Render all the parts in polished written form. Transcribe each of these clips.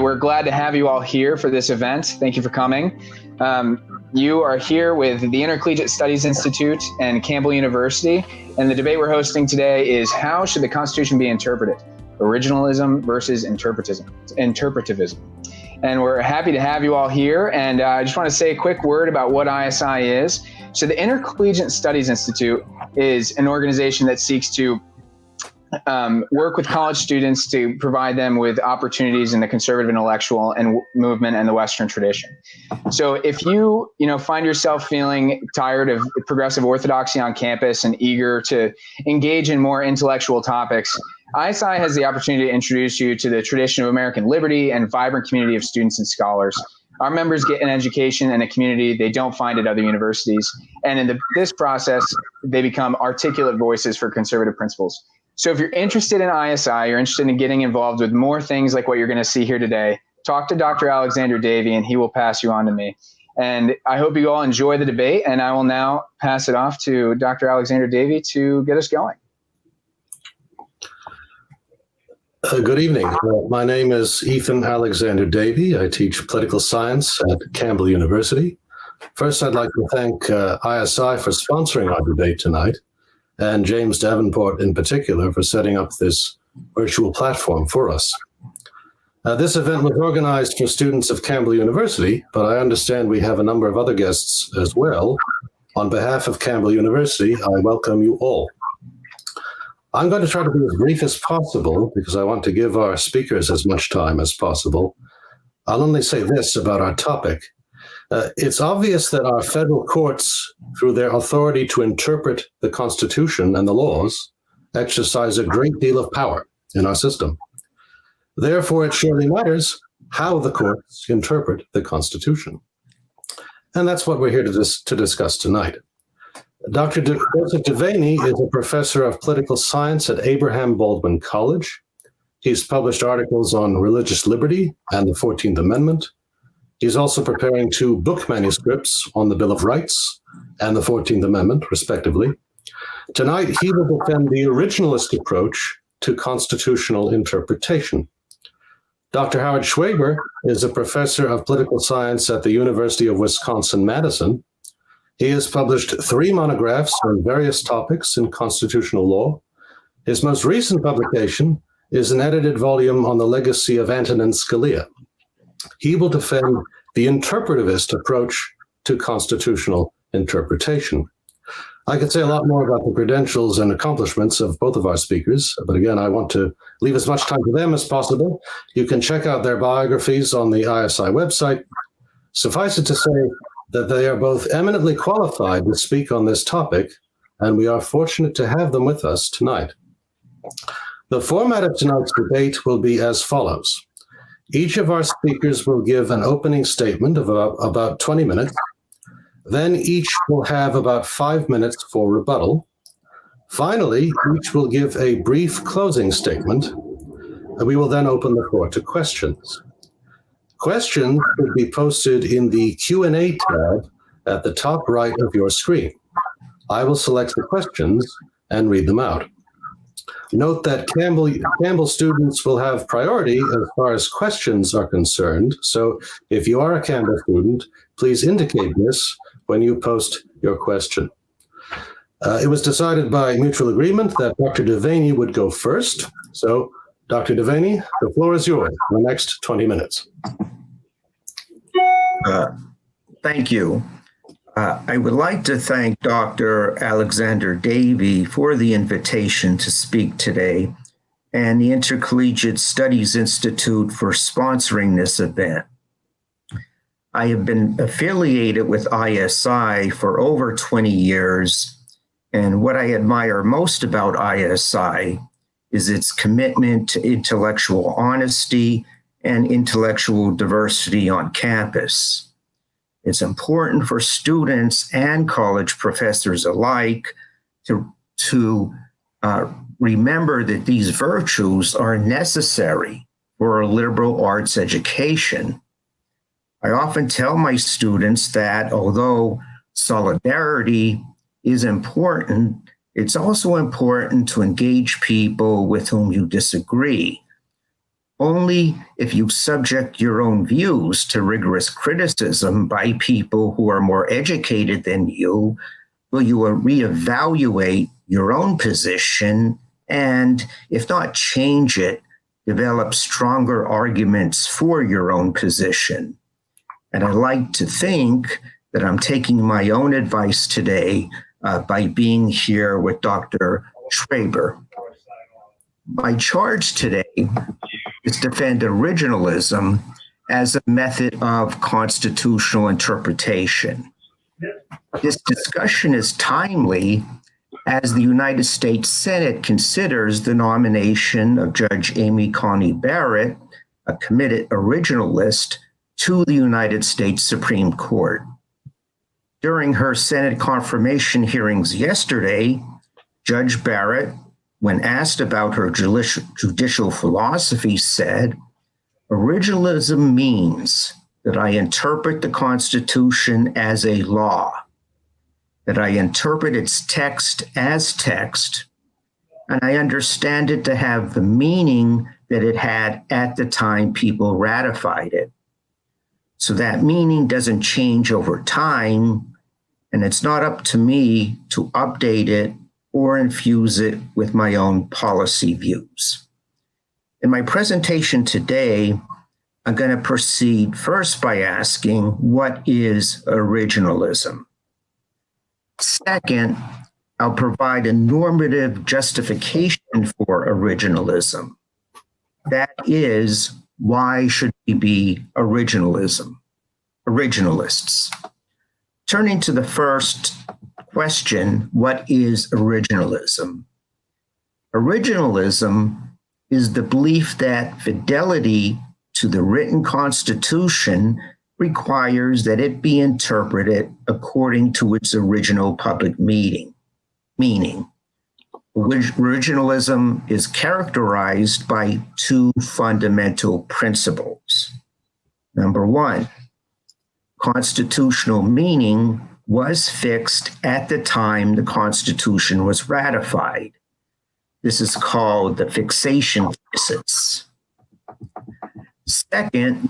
we're glad to have you all here for this event. Thank you for coming. You are here with the Intercollegiate Studies Institute and Campbell University, and the debate we're hosting today is how should the Constitution be interpreted? Originalism versus interpretivism. And we're happy to have you all here, and I just want to say a quick word about what ISI is. So the Intercollegiate Studies Institute is an organization that seeks to work with college students to provide them with opportunities in the conservative intellectual and movement and the Western tradition. So if you find yourself feeling tired of progressive orthodoxy on campus and eager to engage in more intellectual topics, ISI has the opportunity to introduce you to the tradition of American liberty and vibrant community of students and scholars. Our members get an education and a community they don't find at other universities. And in this process, they become articulate voices for conservative principles. So if you're interested in ISI, you're interested in getting involved with more things like what you're going to see here today, talk to Dr. Alexander-Davey and he will pass you on to me. And I hope you all enjoy the debate, and I will now pass it off to Dr. Alexander-Davey to get us going. Good evening. My name is Ethan Alexander-Davey. I teach political science at Campbell University. First, I'd like to thank ISI for sponsoring our debate tonight, and James Davenport in particular for setting up this virtual platform for us. This event was organized for students of Campbell University, but I understand we have a number of other guests as well. On behalf of Campbell University, I welcome you all. I'm going to try to be as brief as possible because I want to give our speakers as much time as possible. I'll only say this about our topic. It's obvious that our federal courts, through their authority to interpret the Constitution and the laws, exercise a great deal of power in our system. Therefore, it surely matters how the courts interpret the Constitution. And that's what we're here to discuss tonight. Dr. Joseph Devaney is a professor of political science at Abraham Baldwin College. He's published articles on religious liberty and the 14th Amendment. He's also preparing 2 book manuscripts on the Bill of Rights and the 14th Amendment, respectively. Tonight, he will defend the originalist approach to constitutional interpretation. Dr. Howard Schweber is a professor of political science at the University of Wisconsin-Madison. He has published 3 monographs on various topics in constitutional law. His most recent publication is an edited volume on the legacy of Antonin Scalia. He will defend the interpretivist approach to constitutional interpretation. I could say a lot more about the credentials and accomplishments of both of our speakers, but again, I want to leave as much time to them as possible. You can check out their biographies on the ISI website. Suffice it to say that they are both eminently qualified to speak on this topic, and we are fortunate to have them with us tonight. The format of tonight's debate will be as follows. Each of our speakers will give an opening statement of about 20 minutes. Then each will have about 5 minutes for rebuttal. Finally, each will give a brief closing statement, and we will then open the floor to questions. Questions will be posted in the Q&A tab at the top right of your screen. I will select the questions and read them out. Note that Campbell students will have priority as far as questions are concerned, so if you are a Campbell student, please indicate this when you post your question. It was decided by mutual agreement that Dr. Devaney would go first. So, Dr. Devaney, the floor is yours for the next 20 minutes. Thank you. I would like to thank Dr. Alexander-Davey for the invitation to speak today and the Intercollegiate Studies Institute for sponsoring this event. I have been affiliated with ISI for over 20 years, and what I admire most about ISI is its commitment to intellectual honesty and intellectual diversity on campus. It's important for students and college professors alike to remember that these virtues are necessary for a liberal arts education. I often tell my students that although solidarity is important, it's also important to engage people with whom you disagree. Only if you subject your own views to rigorous criticism by people who are more educated than you will you reevaluate your own position and, if not change it, develop stronger arguments for your own position. And I like to think that I'm taking my own advice today by being here with Dr. Schweber. My charge today is to defend originalism as a method of constitutional interpretation. This discussion is timely as the United States Senate considers the nomination of Judge Amy Coney Barrett, a committed originalist, to the United States Supreme Court. During her Senate confirmation hearings yesterday, Judge Barrett, when asked about her judicial philosophy, said, "Originalism means that I interpret the Constitution as a law, that I interpret its text as text, and I understand it to have the meaning that it had at the time people ratified it. So that meaning doesn't change over time, and it's not up to me to update it or infuse it with my own policy views." In my presentation today, I'm going to proceed first by asking, what is originalism? Second, I'll provide a normative justification for originalism. That is, why should we be originalists? Turning to the first question, what is originalism? Originalism is the belief that fidelity to the written Constitution requires that it be interpreted according to its original public meaning. Originalism is characterized by two fundamental principles. Number one, constitutional meaning was fixed at the time the Constitution was ratified. This is called the fixation thesis. Second,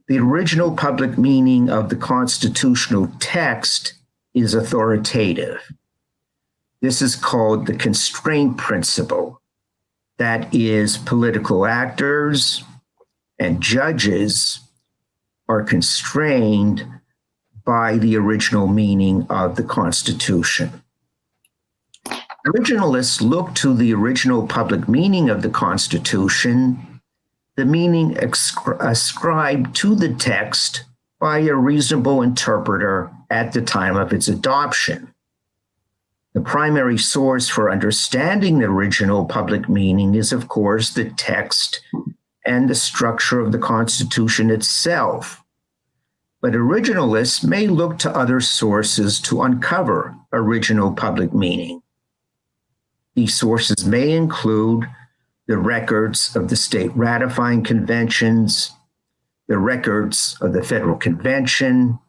the original public meaning of the constitutional text is authoritative. This is called the constraint principle. That is, political actors and judges are constrained by the original meaning of the Constitution. Originalists look to the original public meaning of the Constitution, the meaning ascribed to the text by a reasonable interpreter at the time of its adoption. The primary source for understanding the original public meaning is, of course, the text and the structure of the Constitution itself. But originalists may look to other sources to uncover original public meaning. These sources may include the records of the state ratifying conventions, the records of the Federal Convention,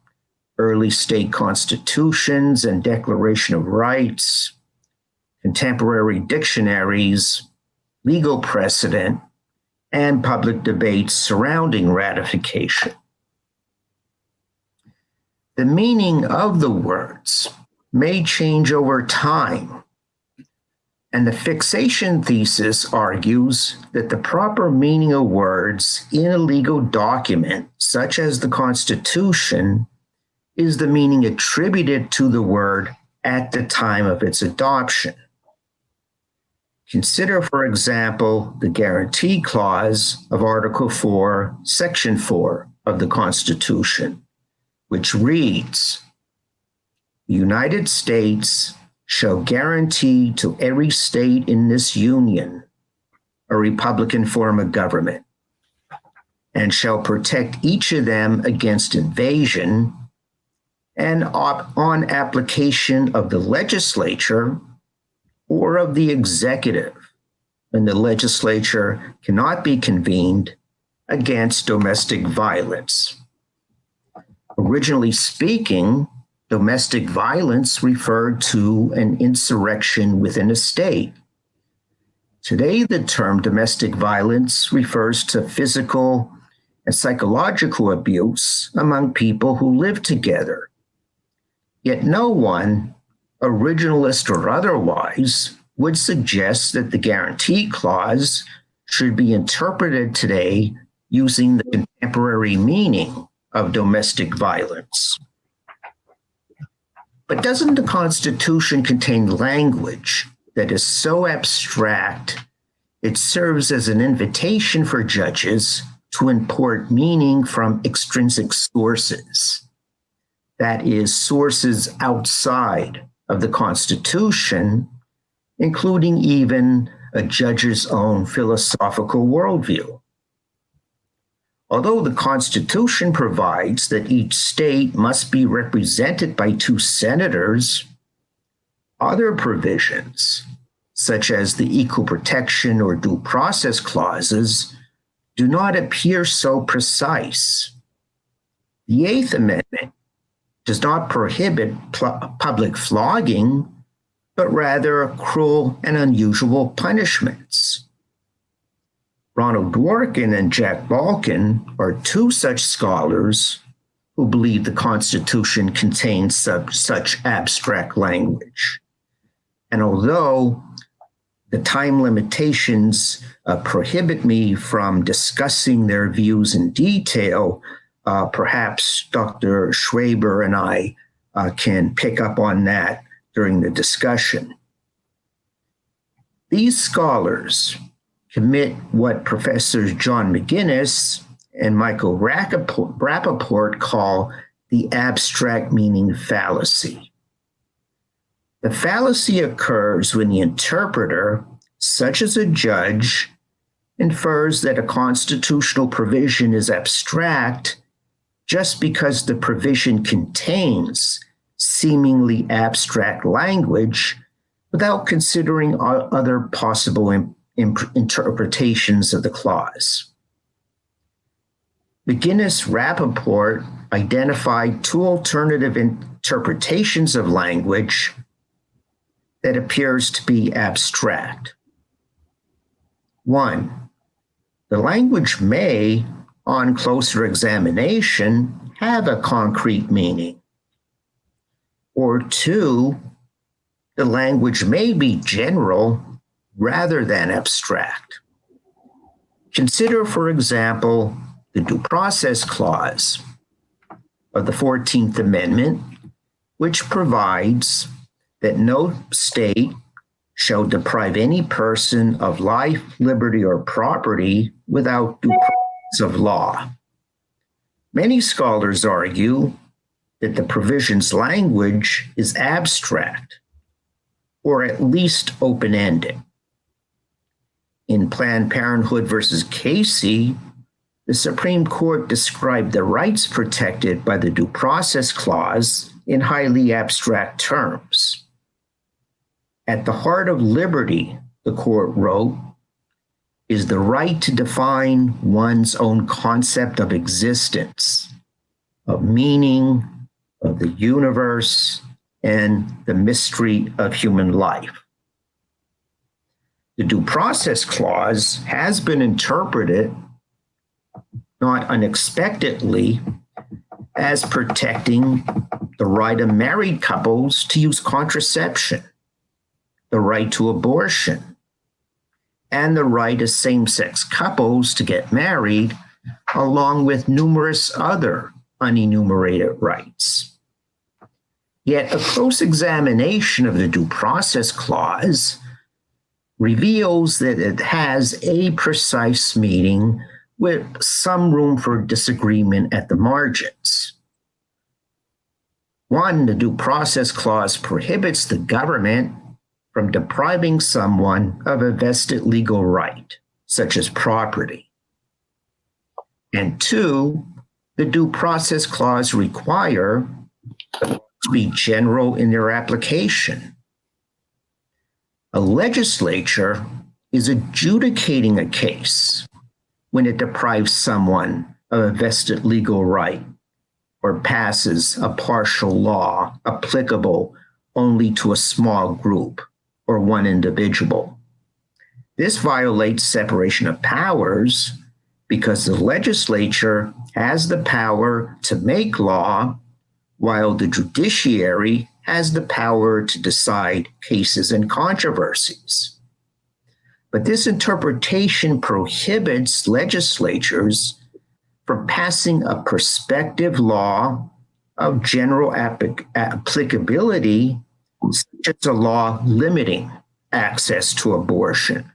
early state constitutions and Declaration of Rights, contemporary dictionaries, legal precedent, and public debates surrounding ratification. The meaning of the words may change over time, and the fixation thesis argues that the proper meaning of words in a legal document, such as the Constitution, is the meaning attributed to the word at the time of its adoption. Consider, for example, the guarantee clause of Article 4, Section 4 of the Constitution, which reads, "The United States shall guarantee to every state in this union a republican form of government, and shall protect each of them against invasion, and on application of the legislature or of the executive, when the legislature cannot be convened, against domestic violence." Originally speaking, domestic violence referred to an insurrection within a state. Today, the term domestic violence refers to physical and psychological abuse among people who live together. Yet no one, originalist or otherwise, would suggest that the guarantee clause should be interpreted today using the contemporary meaning of domestic violence. But doesn't the Constitution contain language that is so abstract it serves as an invitation for judges to import meaning from extrinsic sources? That is, sources outside of the Constitution, including even a judge's own philosophical worldview. Although the Constitution provides that each state must be represented by 2 senators, other provisions, such as the equal protection or due process clauses, do not appear so precise. The Eighth Amendment does not prohibit public flogging, but rather cruel and unusual punishments. Ronald Dworkin and Jack Balkin are 2 such scholars who believe the Constitution contains such abstract language. And although the time limitations prohibit me from discussing their views in detail, perhaps Dr. Schweber and I can pick up on that during the discussion. These scholars commit what Professors John McGinnis and Michael Rappaport call the abstract meaning fallacy. The fallacy occurs when the interpreter, such as a judge, infers that a constitutional provision is abstract just because the provision contains seemingly abstract language without considering other possible interpretations of the clause. McGinnis-Rappaport identified 2 alternative interpretations of language that appears to be abstract. 1, the language may, on closer examination, have a concrete meaning. Or 2, the language may be general rather than abstract. Consider, for example, the Due Process Clause of the 14th Amendment, which provides that no state shall deprive any person of life, liberty, or property without due process of law. Many scholars argue that the provision's language is abstract, or at least open-ended. In Planned Parenthood versus Casey, the Supreme Court described the rights protected by the Due Process Clause in highly abstract terms. At the heart of liberty, the court wrote, is the right to define one's own concept of existence, of meaning, of the universe, and the mystery of human life. The Due Process Clause has been interpreted, not unexpectedly, as protecting the right of married couples to use contraception, the right to abortion, and the right of same-sex couples to get married, along with numerous other unenumerated rights. Yet a close examination of the Due Process Clause reveals that it has a precise meaning with some room for disagreement at the margins. 1, the Due Process Clause prohibits the government from depriving someone of a vested legal right, such as property. And 2, the Due Process Clause require the laws to be general in their application. A legislature is adjudicating a case when it deprives someone of a vested legal right or passes a partial law applicable only to a small group or one individual. This violates separation of powers because the legislature has the power to make law, while the judiciary has the power to decide cases and controversies. But this interpretation prohibits legislatures from passing a prospective law of general applicability, such as a law limiting access to abortion.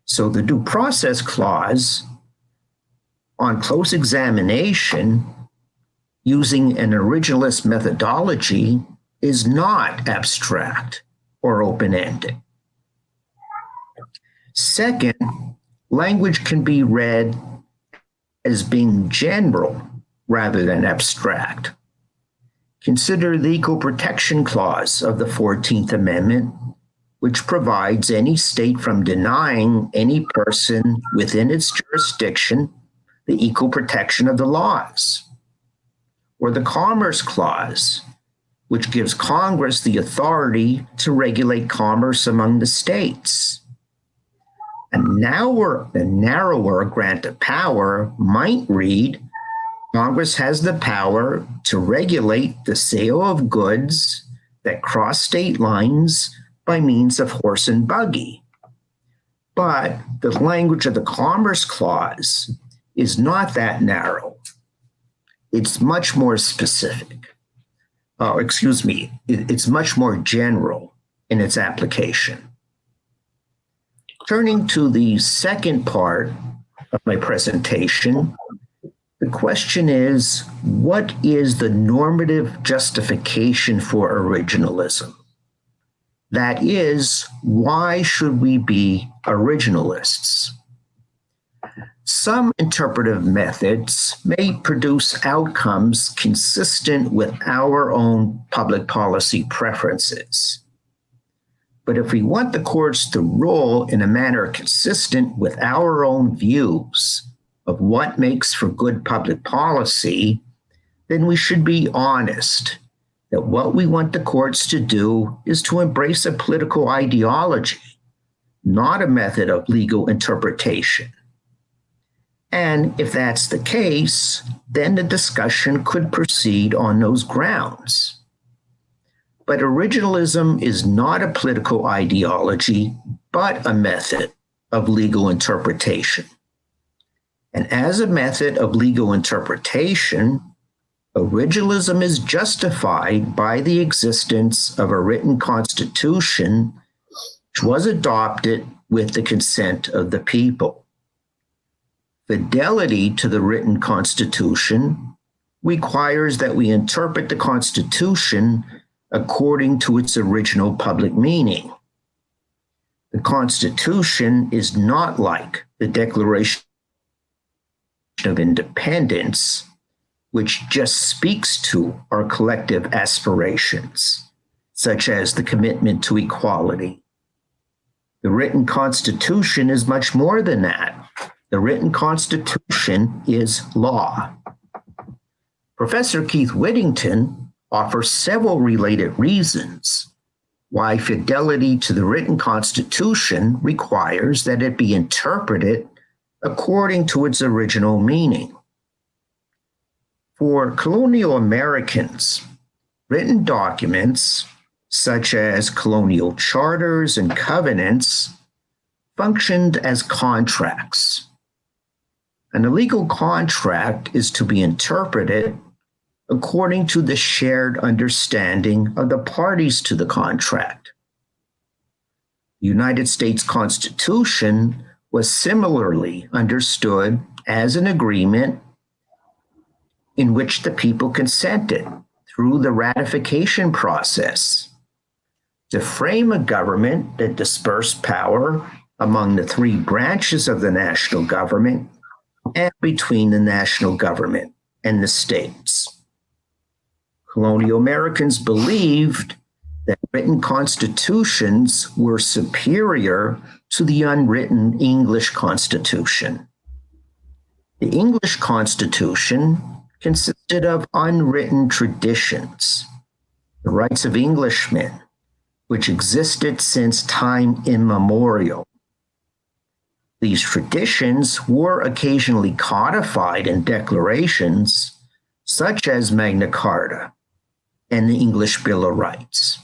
So the Due Process Clause, on close examination, using an originalist methodology, is not abstract or open-ended. Second, language can be read as being general rather than abstract. Consider the Equal Protection Clause of the 14th Amendment, which provides any state from denying any person within its jurisdiction the equal protection of the laws. Or the Commerce Clause, which gives Congress the authority to regulate commerce among the states. A narrower grant of power might read, Congress has the power to regulate the sale of goods that cross state lines by means of horse and buggy. But the language of the Commerce Clause is not that narrow. It's much more specific. It's much more general in its application. Turning to the second part of my presentation, the question is, what is the normative justification for originalism? That is, why should we be originalists? Some interpretive methods may produce outcomes consistent with our own public policy preferences. But if we want the courts to rule in a manner consistent with our own views of what makes for good public policy, then we should be honest that what we want the courts to do is to embrace a political ideology, not a method of legal interpretation. And if that's the case, then the discussion could proceed on those grounds. But originalism is not a political ideology, but a method of legal interpretation. And as a method of legal interpretation, originalism is justified by the existence of a written constitution which was adopted with the consent of the people. Fidelity to the written constitution requires that we interpret the Constitution according to its original public meaning. The Constitution is not like the Declaration of Independence, which just speaks to our collective aspirations, such as the commitment to equality. The written Constitution is much more than that. The written Constitution is law. Professor Keith Whittington offers several related reasons why fidelity to the written Constitution requires that it be interpreted according to its original meaning. For colonial Americans, written documents, such as colonial charters and covenants, functioned as contracts. And a legal contract is to be interpreted according to the shared understanding of the parties to the contract. The United States Constitution was similarly understood as an agreement in which the people consented through the ratification process to frame a government that dispersed power among the three branches of the national government and between the national government and the states. Colonial Americans believed that written constitutions were superior to the unwritten English Constitution. The English Constitution consisted of unwritten traditions, the rights of Englishmen, which existed since time immemorial, These traditions were occasionally codified in declarations such as Magna Carta and the English Bill of Rights.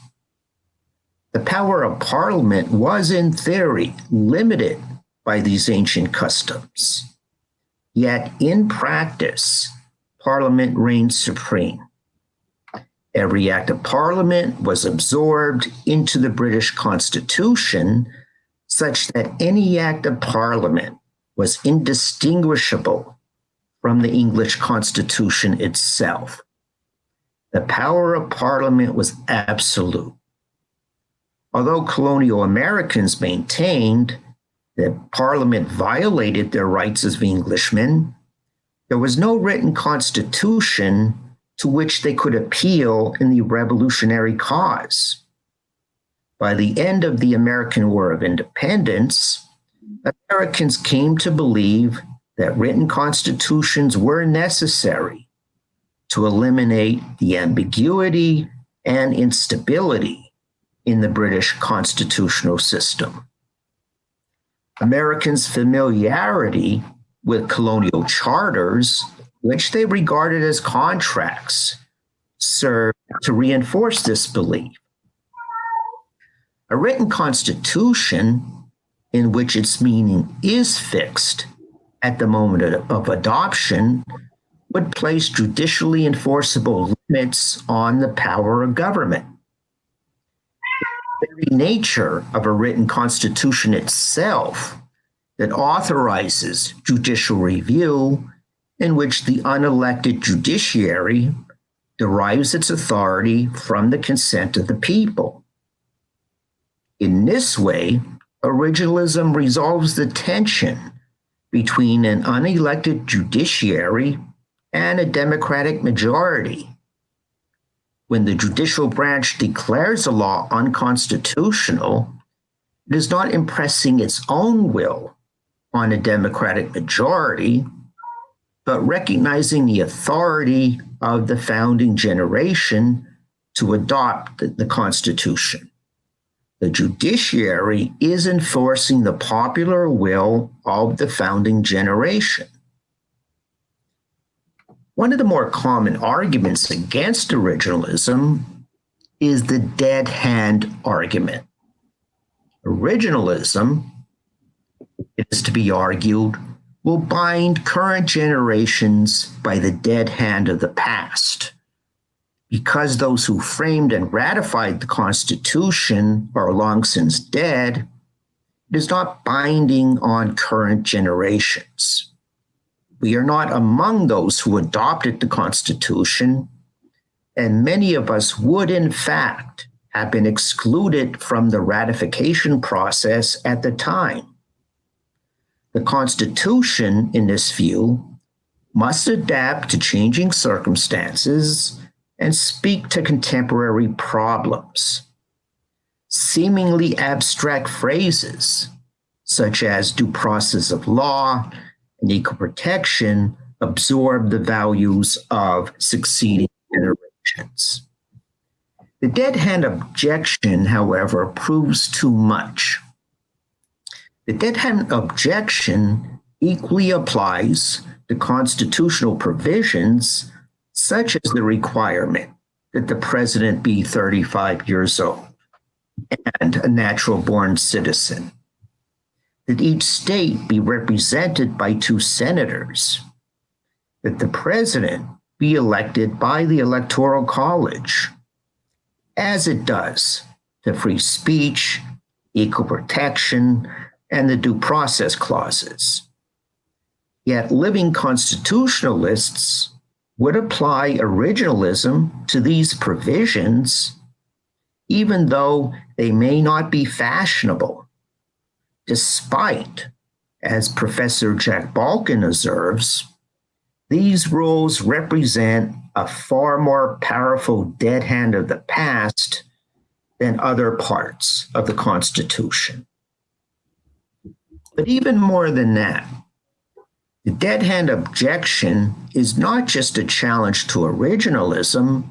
The power of Parliament was, in theory, limited by these ancient customs. Yet, in practice, Parliament reigned supreme. Every act of Parliament was absorbed into the British Constitution, such that any act of Parliament was indistinguishable from the English Constitution itself. The power of Parliament was absolute. Although colonial Americans maintained that Parliament violated their rights as Englishmen, there was no written constitution to which they could appeal in the revolutionary cause. By the end of the American War of Independence, Americans came to believe that written constitutions were necessary to eliminate the ambiguity and instability in the British constitutional system. Americans' familiarity with colonial charters, which they regarded as contracts, served to reinforce this belief. A written constitution, in which its meaning is fixed at the moment of adoption, would place judicially enforceable limits on the power of government. The very nature of a written constitution itself that authorizes judicial review, in which the unelected judiciary derives its authority from the consent of the people. In this way, originalism resolves the tension between an unelected judiciary and a democratic majority. When the judicial branch declares a law unconstitutional, it is not impressing its own will on a democratic majority, but recognizing the authority of the founding generation to adopt the Constitution. The judiciary is enforcing the popular will of the founding generation. One of the more common arguments against originalism is the dead hand argument. Originalism, it is to be argued, will bind current generations by the dead hand of the past. Because those who framed and ratified the Constitution are long since dead, it is not binding on current generations. We are not among those who adopted the Constitution, and many of us would, in fact, have been excluded from the ratification process at the time. The Constitution, in this view, must adapt to changing circumstances and speak to contemporary problems. Seemingly abstract phrases, such as due process of law and equal protection, absorb the values of succeeding generations. The dead hand objection, however, proves too much. The dead hand objection equally applies to constitutional provisions such as the requirement that the president be 35 years old and a natural-born citizen, that each state be represented by 2 senators, that the president be elected by the Electoral College, as it does to free speech, equal protection, and the due process clauses. Yet living constitutionalists would apply originalism to these provisions, even though they may not be fashionable, despite, as Professor Jack Balkin observes, these rules represent a far more powerful dead hand of the past than other parts of the Constitution. But even more than that, the dead hand objection is not just a challenge to originalism,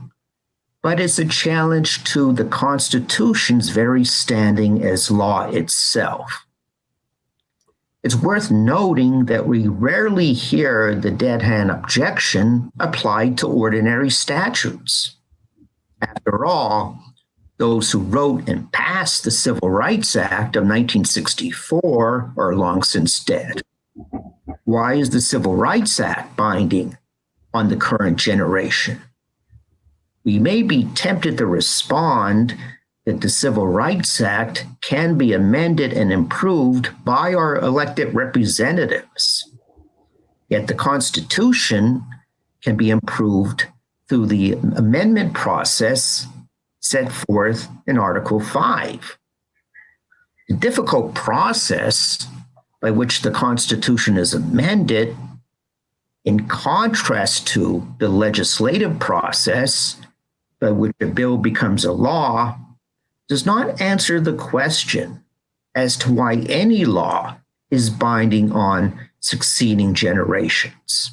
but it's a challenge to the Constitution's very standing as law itself. it's worth noting that we rarely hear the dead hand objection applied to ordinary statutes. After all, those who wrote and passed the Civil Rights Act of 1964 are long since dead. Why is the Civil Rights Act binding on the current generation? We may be tempted to respond that the Civil Rights Act can be amended and improved by our elected representatives. Yet the Constitution can be improved through the amendment process set forth in Article 5. The difficult process by which the Constitution is amended, in contrast to the legislative process by which a bill becomes a law, does not answer the question as to why any law is binding on succeeding generations.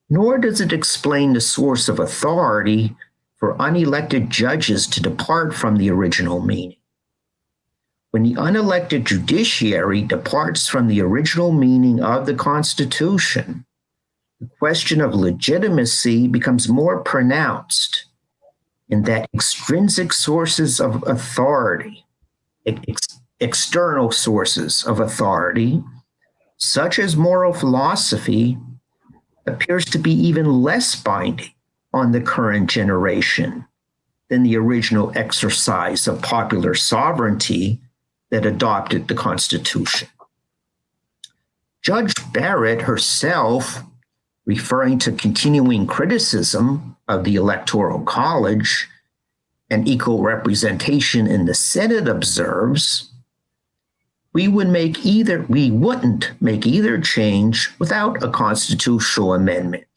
Nor does it explain the source of authority for unelected judges to depart from the original meaning. When the unelected judiciary departs from the original meaning of the Constitution, the question of legitimacy becomes more pronounced in that extrinsic sources of authority, external sources of authority, such as moral philosophy, appears to be even less binding on the current generation than the original exercise of popular sovereignty that adopted the Constitution. Judge Barrett herself, referring to continuing criticism of the Electoral College and equal representation in the Senate, observes, we wouldn't make either change without a constitutional amendment,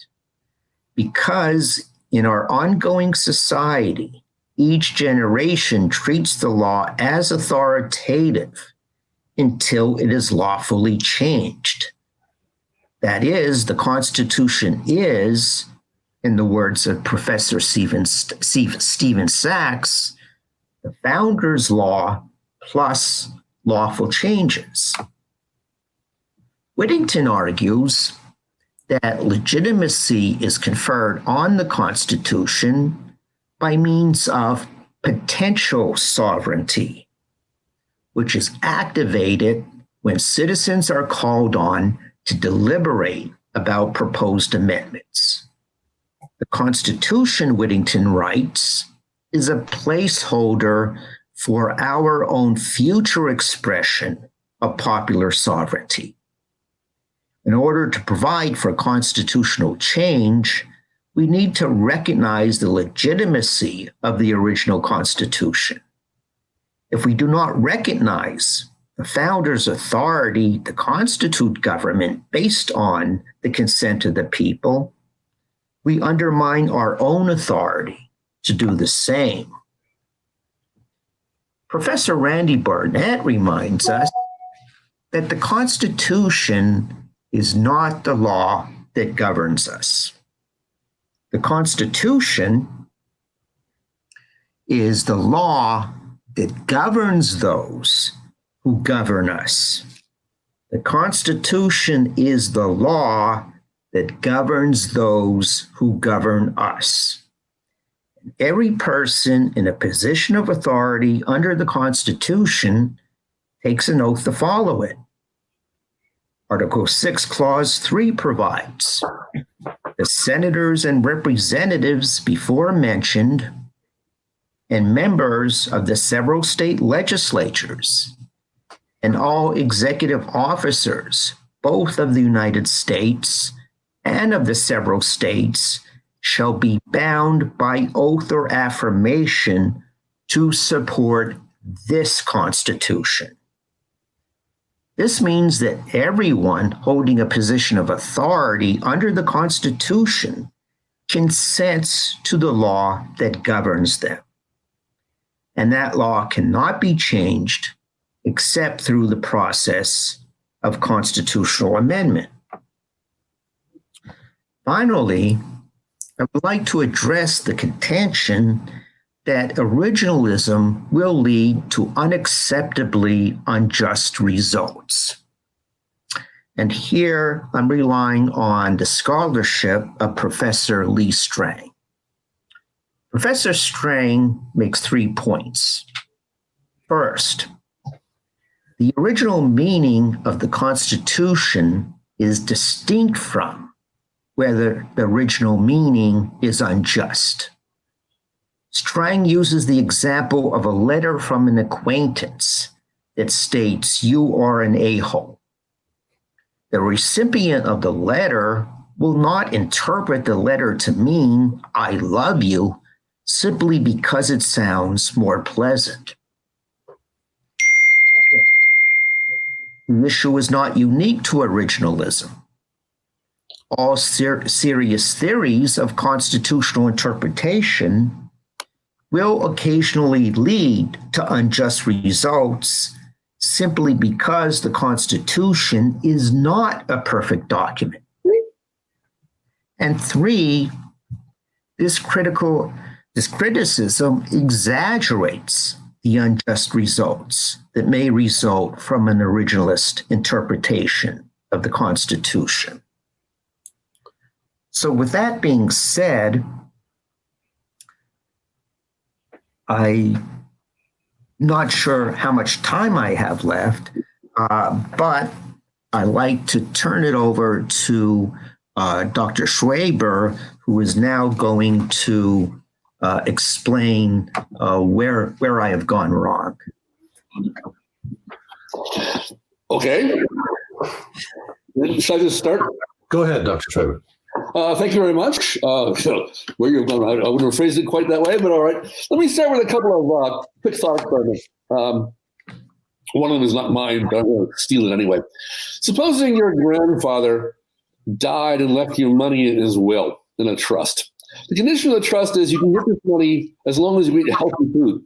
because in our ongoing society, each generation treats the law as authoritative until it is lawfully changed. That is, the Constitution is, in the words of Professor Stephen Sachs, the founder's law plus lawful changes. Whittington argues that legitimacy is conferred on the Constitution by means of potential sovereignty, which is activated when citizens are called on to deliberate about proposed amendments. The Constitution, Whittington writes, is a placeholder for our own future expression of popular sovereignty. In order to provide for constitutional change, we need to recognize the legitimacy of the original Constitution. If we do not recognize the founder's authority to constitute government based on the consent of the people, we undermine our own authority to do the same. Professor Randy Barnett reminds us that the Constitution is not the law that governs us. The Constitution is the law that governs those who govern us. The Constitution is the law that governs those who govern us. Every person in a position of authority under the Constitution takes an oath to follow it. Article 6, Clause 3 provides the senators and representatives before mentioned and members of the several state legislatures and all executive officers, both of the United States and of the several states, shall be bound by oath or affirmation to support this Constitution. This means that everyone holding a position of authority under the Constitution consents to the law that governs them. And that law cannot be changed except through the process of constitutional amendment. Finally, I would like to address the contention that originalism will lead to unacceptably unjust results. And here I'm relying on the scholarship of Professor Lee Strang. Professor Strang makes 3 points. First, the original meaning of the Constitution is distinct from whether the original meaning is unjust. Strang uses the example of a letter from an acquaintance that states, "You are an a-hole." The recipient of the letter will not interpret the letter to mean, "I love you," simply because it sounds more pleasant. The issue is not unique to originalism. All serious theories of constitutional interpretation will occasionally lead to unjust results simply because the Constitution is not a perfect document. And 3, this criticism exaggerates the unjust results that may result from an originalist interpretation of the Constitution. So with that being said, I'm not sure how much time I have left, but I'd like to turn it over to Dr. Schweber, who is now going to explain where I have gone wrong. Okay. Should I just start? Go ahead, Dr. Schweber. Thank you very much. Where you're going, I wouldn't have phrased it quite that way, but all right. Let me start with a couple of quick thought experiments. One of them is not mine, but I'm going to steal it anyway. Supposing your grandfather died and left you money in his will in a trust. The condition of the trust is you can get this money as long as you eat healthy food.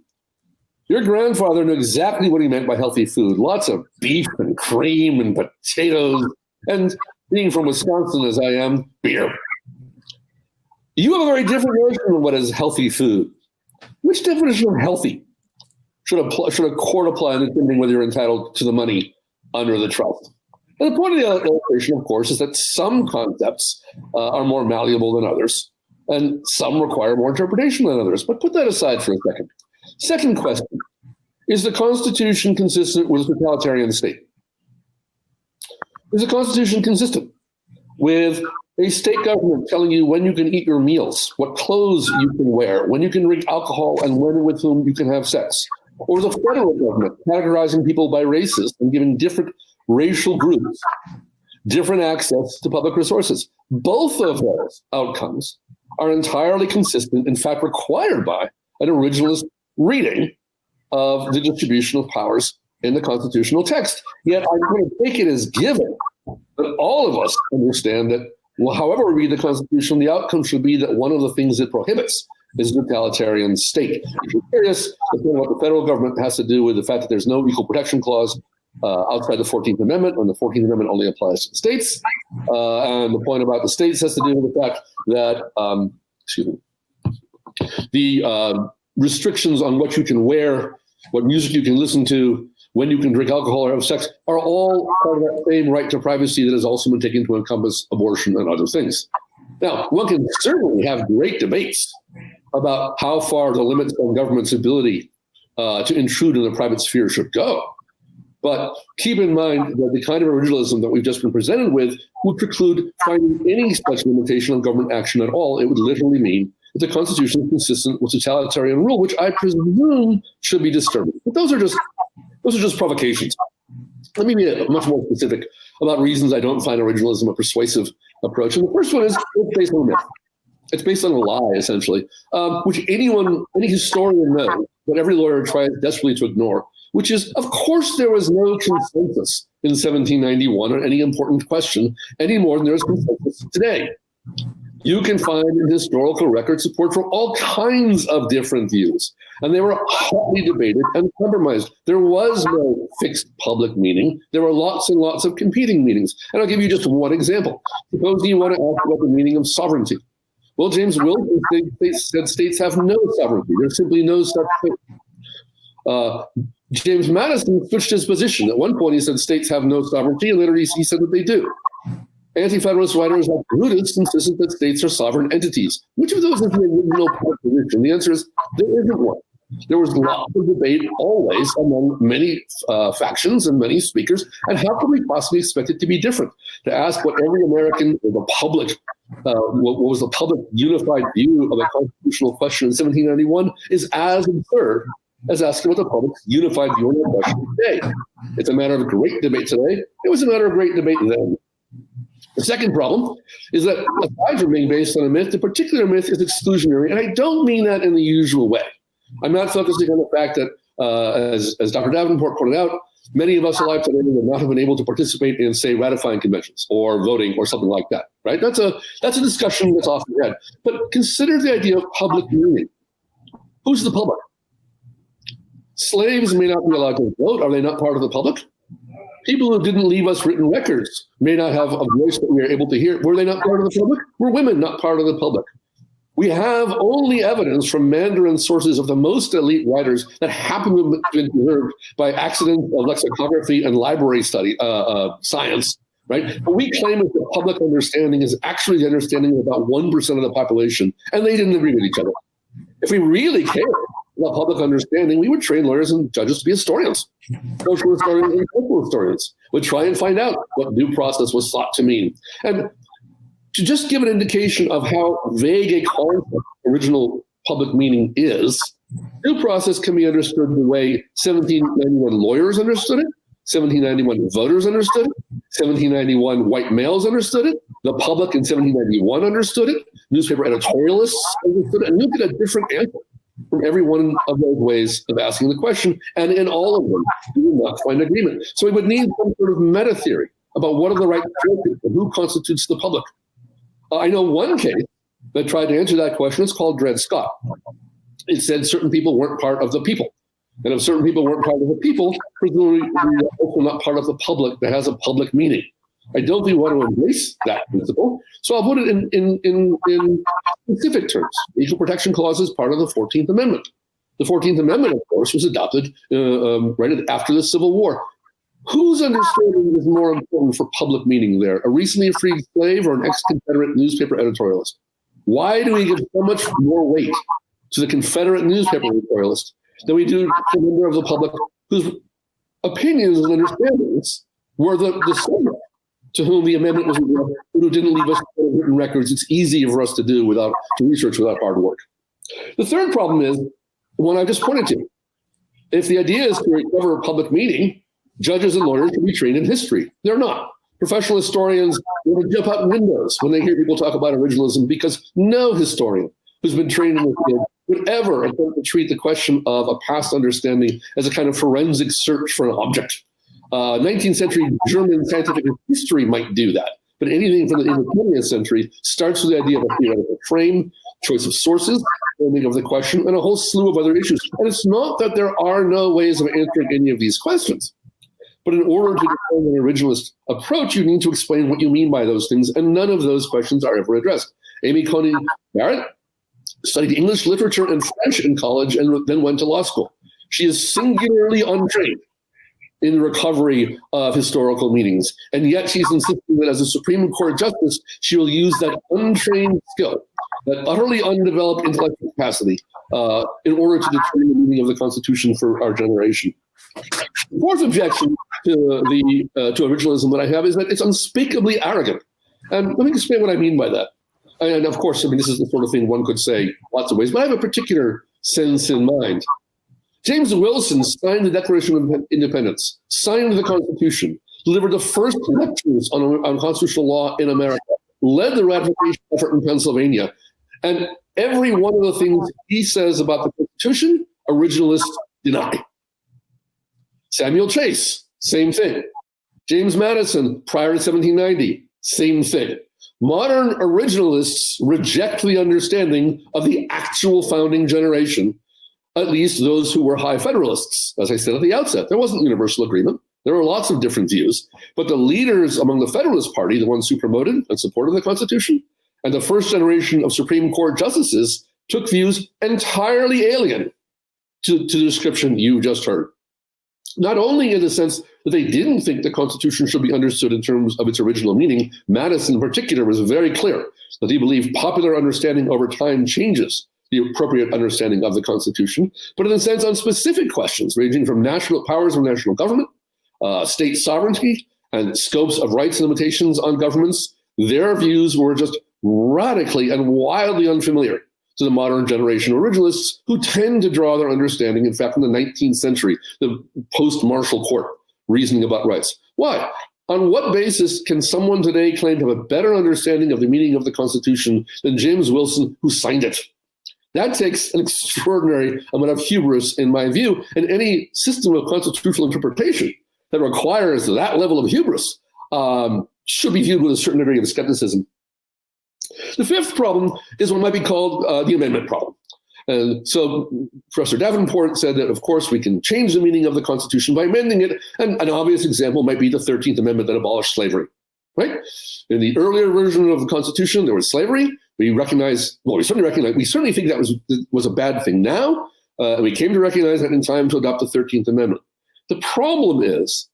Your grandfather knew exactly what he meant by healthy food. Lots of beef and cream and potatoes, and being from Wisconsin as I am, beer. You have a very different notion of what is healthy food. Which definition of healthy should a court apply in determining whether you're entitled to the money under the trust? And the point of the illustration, of course, is that some concepts are more malleable than others, and some require more interpretation than others. But put that aside for a second. Second question, is the Constitution consistent with a totalitarian state? Is the Constitution consistent with a state government telling you when you can eat your meals, what clothes you can wear, when you can drink alcohol, and when and with whom you can have sex? Or the federal government categorizing people by races and giving different racial groups different access to public resources? Both of those outcomes are entirely consistent, in fact, required by an originalist reading of the distribution of powers in the constitutional text. Yet I'm going to take it as given that all of us understand that, well, however we read the Constitution, the outcome should be that one of the things it prohibits is a totalitarian state. If you're curious, what the federal government has to do with the fact that there's no equal protection clause outside the 14th Amendment, and the 14th Amendment only applies to the states. And the point about the states has to do with the fact that, the restrictions on what you can wear, what music you can listen to, when you can drink alcohol or have sex, are all part of that same right to privacy that has also been taken to encompass abortion and other things. Now, one can certainly have great debates about how far the limits on government's ability to intrude in the private sphere should go. But keep in mind that the kind of originalism that we've just been presented with would preclude finding any such limitation on government action at all. It would literally mean that the Constitution is consistent with totalitarian rule, which I presume should be disturbing. But those are just provocations. Let me be much more specific about reasons I don't find originalism a persuasive approach. And the first one is it's based on a myth. It's based on a lie, essentially, which any historian knows, but every lawyer tries desperately to ignore, which is, of course, there was no consensus in 1791 on any important question any more than there is consensus today. You can find in historical record support for all kinds of different views, and they were hotly debated and compromised. There was no fixed public meaning. There were lots and lots of competing meanings. And I'll give you just one example. Suppose you want to ask about the meaning of sovereignty. Well, James Wilson said states have no sovereignty. There's simply no such thing. James Madison switched his position. At one point, he said states have no sovereignty, and later he said that they do. Anti-federalist writers like Brutus insisted that states are sovereign entities. Which of those is the original position? The answer is there isn't one. There was lots of debate always among many factions and many speakers, and how could we possibly expect it to be different? To ask what every American or the public, what was the public unified view of a constitutional question in 1791 is as absurd as asking what the public's unified view on that question today. It's a matter of great debate today. It was a matter of great debate then. The second problem is that aside from being based on a myth, the particular myth is exclusionary, and I don't mean that in the usual way. I'm not focusing on the fact that, as Dr. Davenport pointed out, many of us alive today would not have been able to participate in, say, ratifying conventions or voting or something like that, right? That's a discussion that's often had. But consider the idea of public meaning. Who's the public? Slaves may not be allowed to vote. Are they not part of the public? People who didn't leave us written records may not have a voice that we are able to hear. Were they not part of the public? Were women not part of the public? We have only evidence from Mandarin sources of the most elite writers that happen to have been preserved by accident of lexicography and library study, science, right? What we claim as the public understanding is actually the understanding of about 1% of the population, and they didn't agree with each other. If we really cared about public understanding, we would train lawyers and judges to be historians, social historians and cultural historians. We'd try and find out what due process was thought to mean. And to just give an indication of how vague a concept original public meaning is, due process can be understood the way 1791 lawyers understood it, 1791 voters understood it, 1791 white males understood it, the public in 1791 understood it, newspaper editorialists understood it, and you get a different answer from every one of those ways of asking the question, and in all of them, you will not find agreement. So we would need some sort of meta theory about what are the right choices and who constitutes the public. I know one case that tried to answer that question. It's called Dred Scott. It said certain people weren't part of the people. And if certain people weren't part of the people, presumably they are also not part of the public that has a public meaning. I don't think we want to embrace that principle. So I'll put it in specific terms. The Equal Protection Clause is part of the 14th Amendment. The 14th Amendment, of course, was adopted right after the Civil War. Whose understanding is more important for public meaning there? A recently freed slave or an ex-Confederate newspaper editorialist? Why do we give so much more weight to the Confederate newspaper editorialist than we do to a member of the public whose opinions and understandings were the subject to whom the amendment was addressed, who didn't leave us written records? It's easy for us to research without hard work. The third problem is the one I just pointed to. If the idea is to recover public meaning, judges and lawyers should be trained in history. They're not. Professional historians will jump out windows when they hear people talk about originalism, because no historian who's been trained in this field would ever attempt to treat the question of a past understanding as a kind of forensic search for an object. 19th century German scientific history might do that, but anything from the 20th century starts with the idea of a theoretical frame, choice of sources, framing of the question, and a whole slew of other issues. And it's not that there are no ways of answering any of these questions. But in order to define an originalist approach, you need to explain what you mean by those things, and none of those questions are ever addressed. Amy Coney Barrett studied English literature and French in college and then went to law school. She is singularly untrained in the recovery of historical meanings, and yet she's insisting that as a Supreme Court justice, she will use that untrained skill, that utterly undeveloped intellectual capacity, in order to determine the meaning of the Constitution for our generation. The fourth objection to originalism that I have is that it's unspeakably arrogant. And let me explain what I mean by that. And of course, I mean, this is the sort of thing one could say lots of ways, but I have a particular sense in mind. James Wilson signed the Declaration of Independence, signed the Constitution, delivered the first lectures on constitutional law in America, led the ratification effort in Pennsylvania. And every one of the things he says about the Constitution, originalists deny. Samuel Chase, same thing. James Madison, prior to 1790, same thing. Modern originalists reject the understanding of the actual founding generation, at least those who were high federalists. As I said at the outset, there wasn't universal agreement. There were lots of different views, but the leaders among the Federalist Party, the ones who promoted and supported the Constitution, and the first generation of Supreme Court justices took views entirely alien to the description you just heard. not only in the sense that they didn't think the Constitution should be understood in terms of its original meaning. Madison in particular was very clear that he believed popular understanding over time changes the appropriate understanding of the Constitution, but in a sense on specific questions ranging from national powers of national government, state sovereignty, and scopes of rights and limitations on governments. Their views were just radically and wildly unfamiliar to the modern generation of originalists, who tend to draw their understanding, in fact, in the 19th century, the post-Marshall Court reasoning about rights. Why? On what basis can someone today claim to have a better understanding of the meaning of the Constitution than James Wilson, who signed it? That takes an extraordinary amount of hubris, in my view, and any system of constitutional interpretation that requires that level of hubris should be viewed with a certain degree of skepticism. The fifth problem is what might be called the amendment problem. And so Professor Davenport said that, of course, we can change the meaning of the Constitution by amending it. And an obvious example might be the 13th Amendment that abolished slavery, right? In the earlier version of the Constitution, there was slavery. We certainly think that was a bad thing now. And we came to recognize that in time to adopt the 13th Amendment. The problem is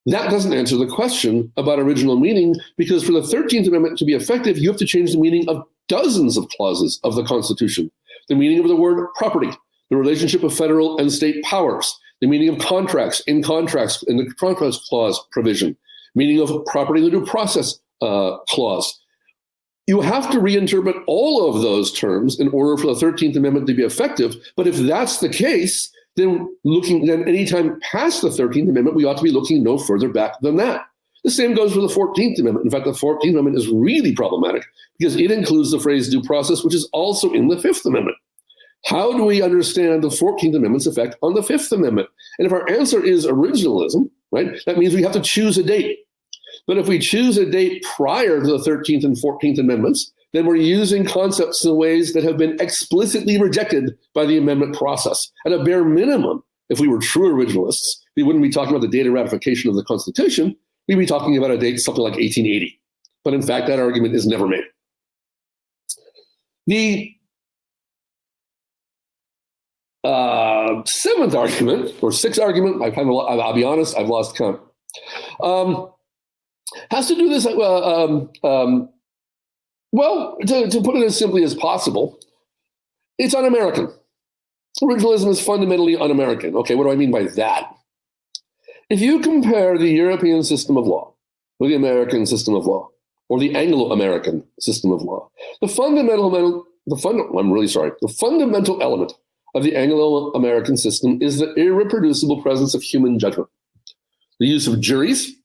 that doesn't answer the question about original meaning, because for the 13th Amendment to be effective, you have to change the meaning of dozens of clauses of the Constitution. The meaning of the word property, the relationship of federal and state powers, the meaning of contracts in the contracts clause provision, meaning of property in the due process clause. You have to reinterpret all of those terms in order for the 13th Amendment to be effective. But if that's the case, then anytime past the 13th Amendment, we ought to be looking no further back than that. The same goes for the 14th Amendment. In fact, the 14th Amendment is really problematic because it includes the phrase due process, which is also in the 5th Amendment. How do we understand the 14th Amendment's effect on the 5th Amendment? And if our answer is originalism, right, that means we have to choose a date. But if we choose a date prior to the 13th and 14th Amendments, then we're using concepts in ways that have been explicitly rejected by the amendment process. At a bare minimum, if we were true originalists, we wouldn't be talking about the date of ratification of the Constitution. We'd be talking about a date something like 1880. But in fact, that argument is never made. The seventh argument, or sixth argument, I'll be honest, I've lost count, has to do this, well, to put it as simply as possible, it's un-American. Originalism is fundamentally un-American. Okay, what do I mean by that? If you compare the European system of law with the American system of law, or the Anglo-American system of law, the fundamental element of the Anglo-American system is the irreproducible presence of human judgment. The use of juries,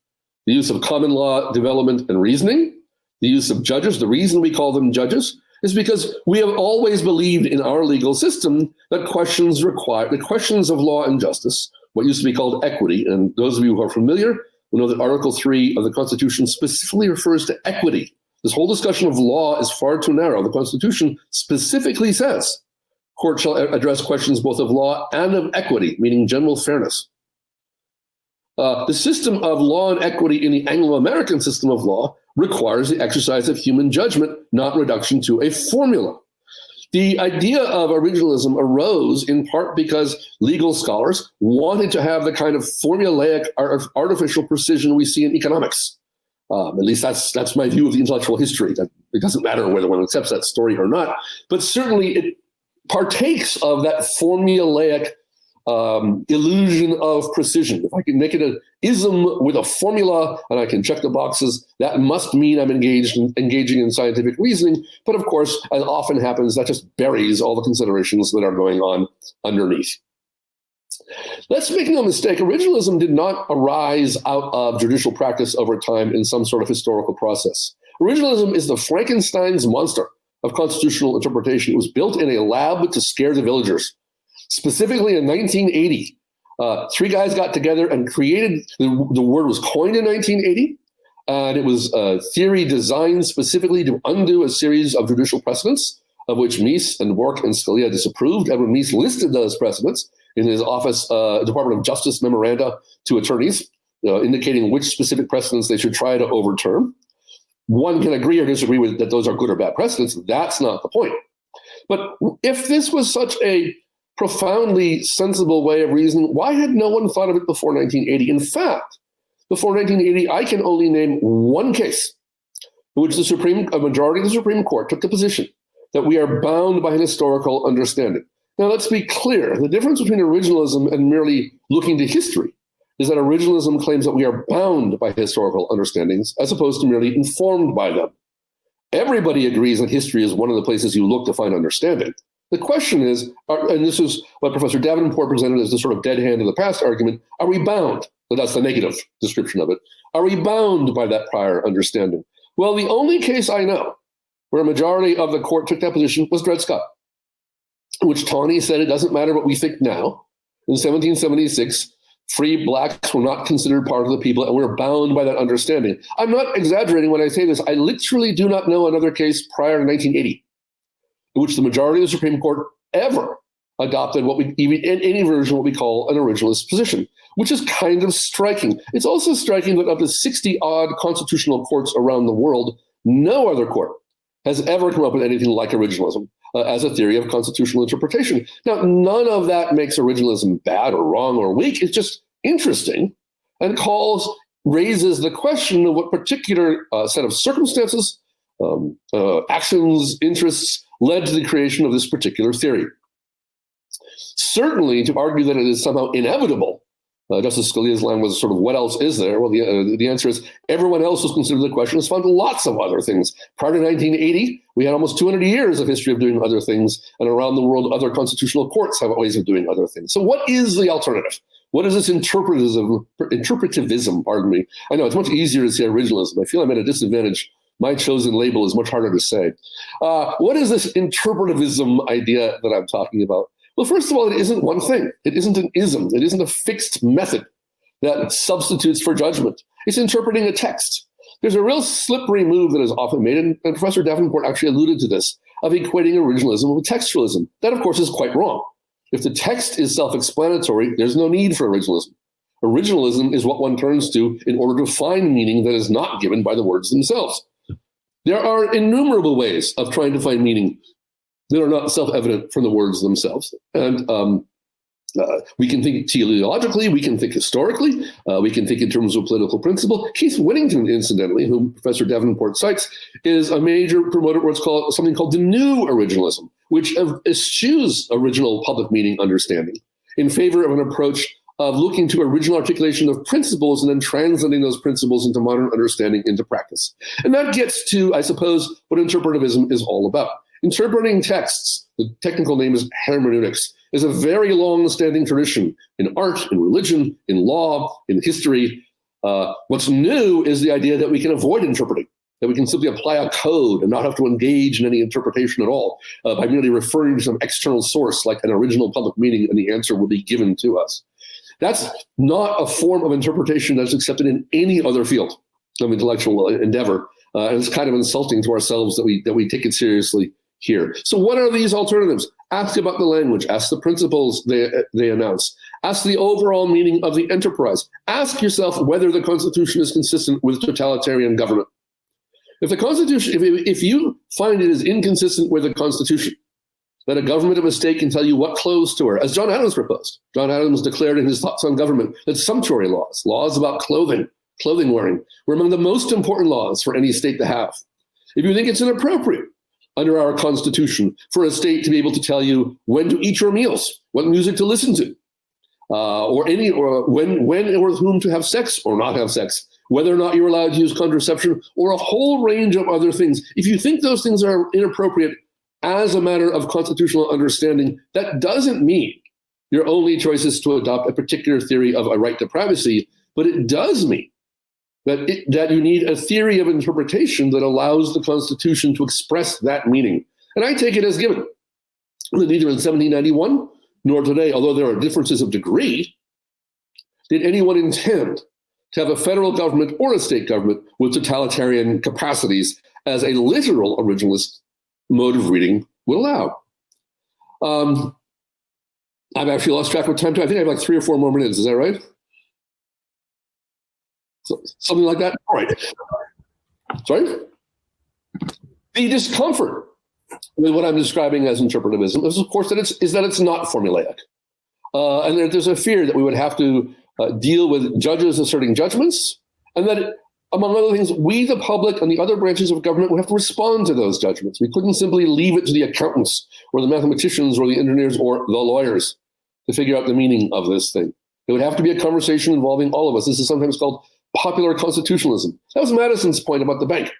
the use of common law development and reasoning, the use of judges. The reason we call them judges is because we have always believed in our legal system that questions of law and justice, what used to be called equity, and those of you who are familiar will know that Article 3 of the Constitution specifically refers to equity. This whole discussion of law is far too narrow. The Constitution specifically says court shall address questions both of law and of equity, meaning general fairness. The system of law and equity in the Anglo-American system of law requires the exercise of human judgment, not reduction to a formula. The idea of originalism arose in part because legal scholars wanted to have the kind of formulaic artificial precision we see in economics. At least that's my view of the intellectual history. That it doesn't matter whether one accepts that story or not, but certainly it partakes of that formulaic illusion of precision. If I can make it an ism with a formula and I can check the boxes, that must mean I'm engaging in scientific reasoning. But of course, as often happens, that just buries all the considerations that are going on underneath. Let's make no mistake, originalism did not arise out of judicial practice over time in some sort of historical process. Originalism is the Frankenstein's monster of constitutional interpretation. It was built in a lab to scare the villagers. Specifically in 1980, three guys got together and created, the word was coined in 1980, and it was a theory designed specifically to undo a series of judicial precedents, of which Mies and Bork and Scalia disapproved. And when Mies listed those precedents in his office Department of Justice memoranda to attorneys, indicating which specific precedents they should try to overturn, one can agree or disagree with that those are good or bad precedents. That's not the point. But if this was such a profoundly sensible way of reasoning. Why had no one thought of it before 1980? In fact, before 1980, I can only name one case in which a majority of the Supreme Court took the position that we are bound by historical understanding. Now, let's be clear. The difference between originalism and merely looking to history is that originalism claims that we are bound by historical understandings as opposed to merely informed by them. Everybody agrees that history is one of the places you look to find understanding. The question is, and this is what Professor Davenport presented as the sort of dead hand of the past argument, are we bound? Well, that's the negative description of it. Are we bound by that prior understanding? Well, the only case I know where a majority of the court took that position was Dred Scott, in which Tawney said it doesn't matter what we think now. In 1776, free blacks were not considered part of the people, and we're bound by that understanding. I'm not exaggerating when I say this. I literally do not know another case prior to 1980 in which the majority of the Supreme Court ever adopted in any version, what we call an originalist position, which is kind of striking. It's also striking that of the 60-odd constitutional courts around the world, no other court has ever come up with anything like originalism as a theory of constitutional interpretation. Now, none of that makes originalism bad or wrong or weak. It's just interesting and raises the question of what particular set of circumstances, actions, interests led to the creation of this particular theory. Certainly, to argue that it is somehow inevitable, Justice Scalia's line was sort of, what else is there? Well, the answer is everyone else who's considered the question has found lots of other things. Prior to 1980, we had almost 200 years of history of doing other things, and around the world, other constitutional courts have ways of doing other things. So what is the alternative? What is this interpretivism, pardon me? I know it's much easier to say originalism. I feel I'm at a disadvantage. My chosen label is much harder to say. What is this interpretivism idea that I'm talking about? Well, first of all, it isn't one thing. It isn't an ism. It isn't a fixed method that substitutes for judgment. It's interpreting a text. There's a real slippery move that is often made, and Professor Davenport actually alluded to this, of equating originalism with textualism. That, of course, is quite wrong. If the text is self-explanatory, there's no need for originalism. Originalism is what one turns to in order to find meaning that is not given by the words themselves. There are innumerable ways of trying to find meaning that are not self-evident from the words themselves. And we can think teleologically, we can think historically, we can think in terms of political principle. Keith Whittington, incidentally, whom Professor Davenport cites, is a major promoter of what's called something called the new originalism, which eschews original public meaning understanding in favor of an approach of looking to original articulation of principles and then translating those principles into modern understanding into practice. And that gets to, I suppose, what interpretivism is all about. Interpreting texts, the technical name is hermeneutics, is a very long-standing tradition in art, in religion, in law, in history. What's new is the idea that we can avoid interpreting, that we can simply apply a code and not have to engage in any interpretation at all by merely referring to some external source like an original public meaning, and the answer will be given to us. That's not a form of interpretation that's accepted in any other field of intellectual endeavor. And it's kind of insulting to ourselves that we take it seriously here. So what are these alternatives? Ask about the language. Ask the principles they announce. Ask the overall meaning of the enterprise. Ask yourself whether the Constitution is consistent with totalitarian government. If the Constitution, if you find it is inconsistent with the Constitution, that a government of a state can tell you what clothes to wear, as John Adams proposed. John Adams declared in his thoughts on government that sumptuary laws about clothing wearing, were among the most important laws for any state to have. If you think it's inappropriate under our Constitution for a state to be able to tell you when to eat your meals, what music to listen to, or when or with whom to have sex or not have sex, whether or not you're allowed to use contraception, or a whole range of other things. If you think those things are inappropriate as a matter of constitutional understanding, that doesn't mean your only choice is to adopt a particular theory of a right to privacy, but it does mean that you need a theory of interpretation that allows the Constitution to express that meaning. And I take it as given that neither in 1791 nor today, although there are differences of degree, did anyone intend to have a federal government or a state government with totalitarian capacities as a literal originalist mode of reading would allow. I've actually lost track of time too. I think I have like 3 or 4 more minutes. Is that right? So, something like that. All right. Sorry? The discomfort with what I'm describing as interpretivism is, of course, that it's not formulaic. And there's a fear that we would have to deal with judges asserting judgments, and that, among other things, we, the public, and the other branches of government would have to respond to those judgments. We couldn't simply leave it to the accountants or the mathematicians or the engineers or the lawyers to figure out the meaning of this thing. It would have to be a conversation involving all of us. This is sometimes called popular constitutionalism. That was Madison's point about the bank.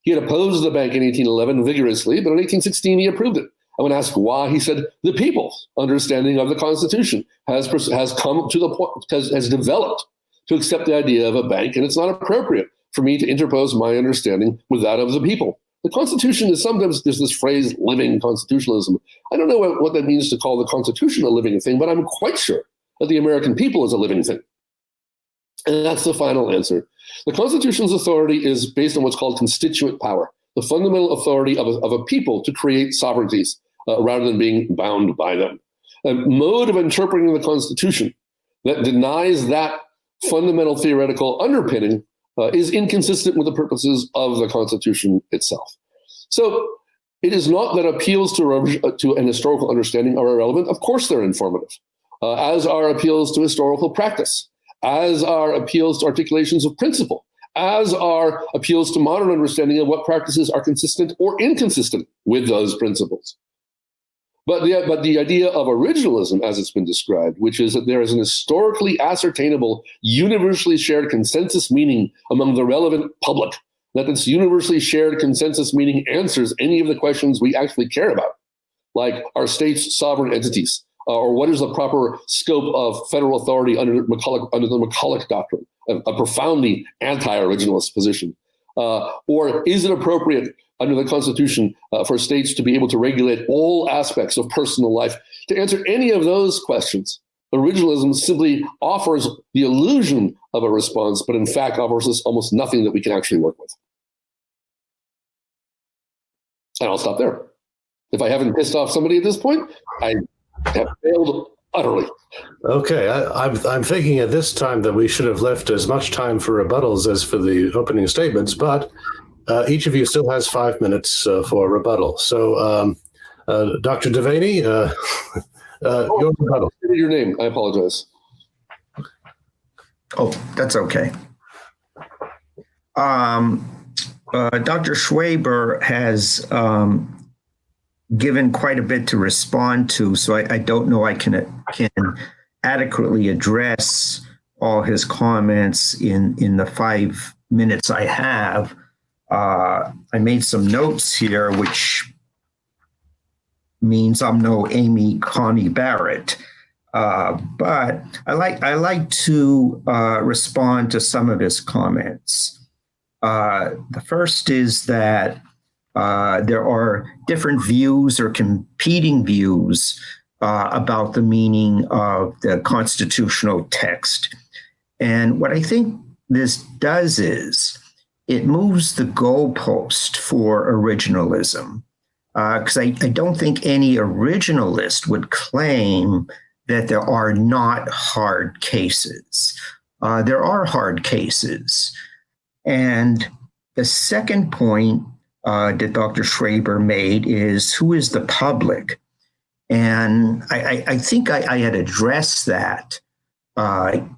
He had opposed the bank in 1811 vigorously, but in 1816 he approved it. I would ask why. He said the people's understanding of the Constitution has come to the point, has developed to accept the idea of a bank, and it's not appropriate for me to interpose my understanding with that of the people. The Constitution is sometimes, there's this phrase, living constitutionalism. I don't know what that means to call the Constitution a living thing, but I'm quite sure that the American people is a living thing. And that's the final answer. The Constitution's authority is based on what's called constituent power, the fundamental authority of a people to create sovereignties rather than being bound by them. A mode of interpreting the Constitution that denies that fundamental theoretical underpinning is inconsistent with the purposes of the Constitution itself. So it is not that appeals to an historical understanding are irrelevant. Of course they're informative, as are appeals to historical practice, as are appeals to articulations of principle, as are appeals to modern understanding of what practices are consistent or inconsistent with those principles. But the idea of originalism, as it's been described, which is that there is an historically ascertainable, universally shared consensus meaning among the relevant public, that this universally shared consensus meaning answers any of the questions we actually care about, like are states sovereign entities, or what is the proper scope of federal authority under the McCulloch doctrine, a profoundly anti-originalist position, or is it appropriate under the Constitution for states to be able to regulate all aspects of personal life? To answer any of those questions, originalism simply offers the illusion of a response, but in fact offers us almost nothing that we can actually work with. And I'll stop there. If I haven't pissed off somebody at this point, I have failed utterly. Okay, I'm thinking at this time that we should have left as much time for rebuttals as for the opening statements, but each of you still has 5 minutes for rebuttal. So, Dr. Devaney, your rebuttal. Your name, I apologize. Oh, that's okay. Dr. Schweber has given quite a bit to respond to, so I don't know I can adequately address all his comments in the 5 minutes I have. I made some notes here, which means I'm no Amy Coney Barrett, but I like to respond to some of his comments. The first is that there are different views or competing views about the meaning of the constitutional text. And what I think this does is it moves the goalpost for originalism, because I don't think any originalist would claim that there are not hard cases. There are hard cases. And the second point that Dr. Schweber made is, who is the public? And I think I had addressed that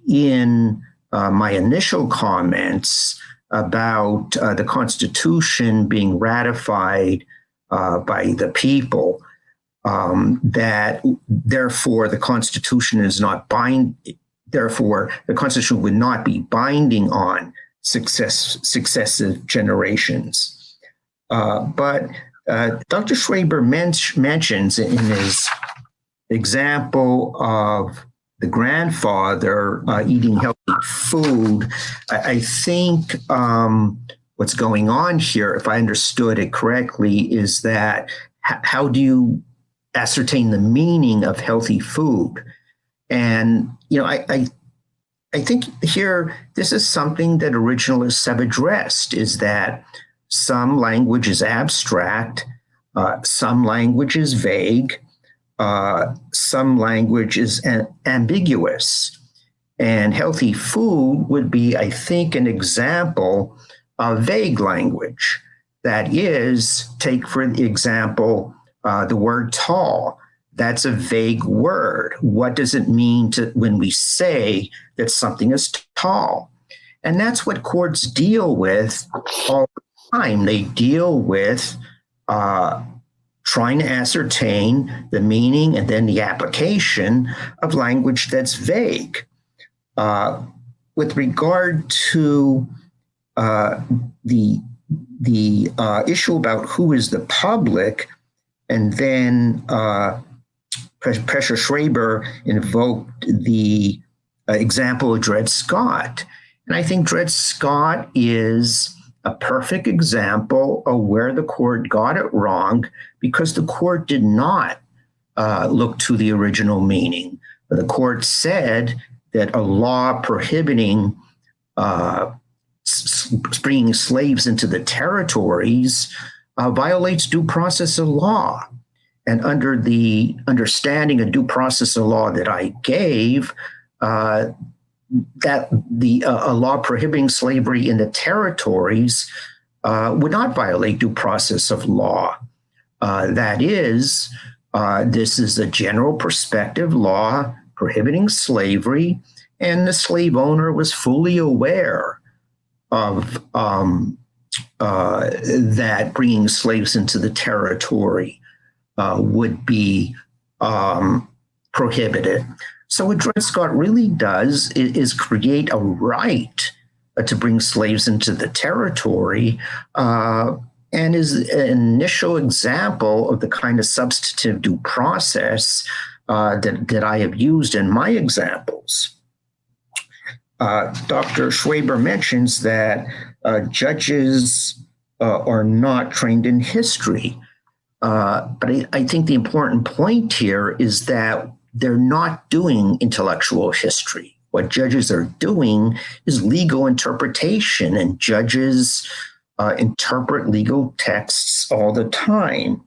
in my initial comments about the Constitution being ratified by the people, that therefore the Constitution is not therefore the Constitution would not be binding on successive generations. But Dr. Schweber mentions in his example of the grandfather eating healthy food, I think what's going on here, if I understood it correctly, is that how do you ascertain the meaning of healthy food? And, I think here, this is something that originalists have addressed, is that some language is abstract, some language is vague, some language is ambiguous. And healthy food would be, I think, an example of vague language That is, take for example, the word tall. That's a vague word. What does it mean when we say that something is tall? And that's what courts deal with all the time. They deal with trying to ascertain the meaning and then the application of language that's vague. With regard to the issue about who is the public, and then Professor Schweber invoked the example of Dred Scott. And I think Dred Scott is a perfect example of where the court got it wrong, because the court did not look to the original meaning. The court said that a law prohibiting bringing slaves into the territories violates due process of law. And under the understanding of due process of law that I gave, that a law prohibiting slavery in the territories would not violate due process of law. That is, this is a general prospective law prohibiting slavery, and the slave owner was fully aware of that bringing slaves into the territory would be prohibited. So what Dred Scott really does is create a right to bring slaves into the territory, and is an initial example of the kind of substantive due process that I have used in my examples. Dr. Schweber mentions that judges are not trained in history. But I think the important point here is that they're not doing intellectual history. What judges are doing is legal interpretation, and judges interpret legal texts all the time.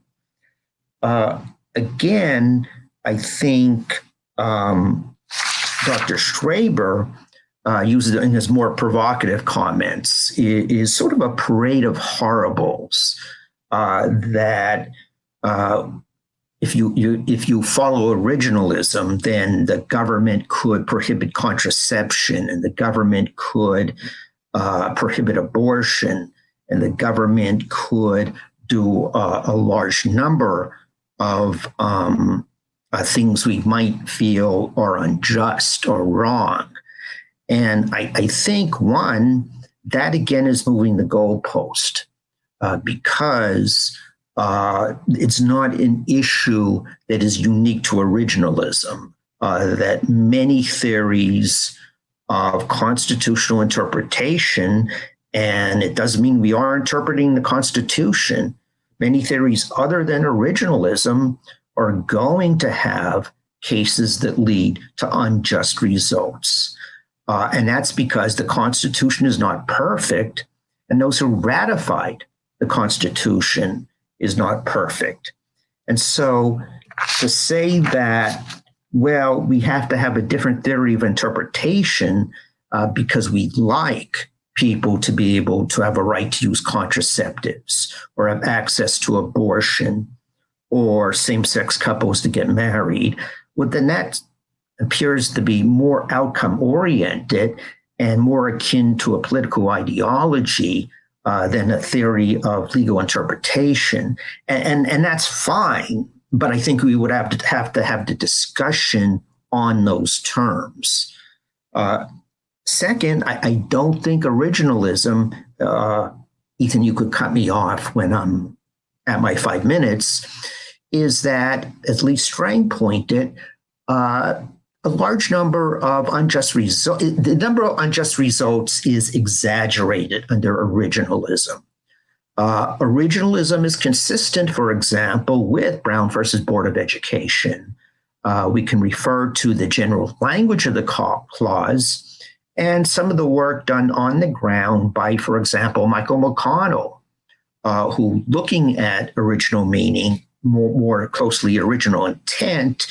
Again, I think Dr. Schweber uses it in his more provocative comments, is sort of a parade of horribles that if you follow originalism, then the government could prohibit contraception, and the government could prohibit abortion, and the government could do a large number of things we might feel are unjust or wrong. And I think, one, that again is moving the goalpost because it's not an issue that is unique to originalism, that many theories of constitutional interpretation, and it doesn't mean we are interpreting the Constitution, many theories other than originalism are going to have cases that lead to unjust results. And that's because the Constitution is not perfect, and those who ratified the Constitution is not perfect. And so to say that, well, we have to have a different theory of interpretation because we like people to be able to have a right to use contraceptives or have access to abortion or same-sex couples to get married, well, then that appears to be more outcome-oriented and more akin to a political ideology than a theory of legal interpretation. And that's fine, but I think we would have to have the discussion on those terms. Second, I don't think originalism, Ethan, you could cut me off when I'm at my 5 minutes, is that, as Lee Strang pointed, a large number of unjust results, the number of unjust results is exaggerated under originalism. Originalism is consistent, for example, with Brown versus Board of Education. We can refer to the general language of the clause and some of the work done on the ground by, for example, Michael McConnell, who, looking at original meaning, more closely original intent,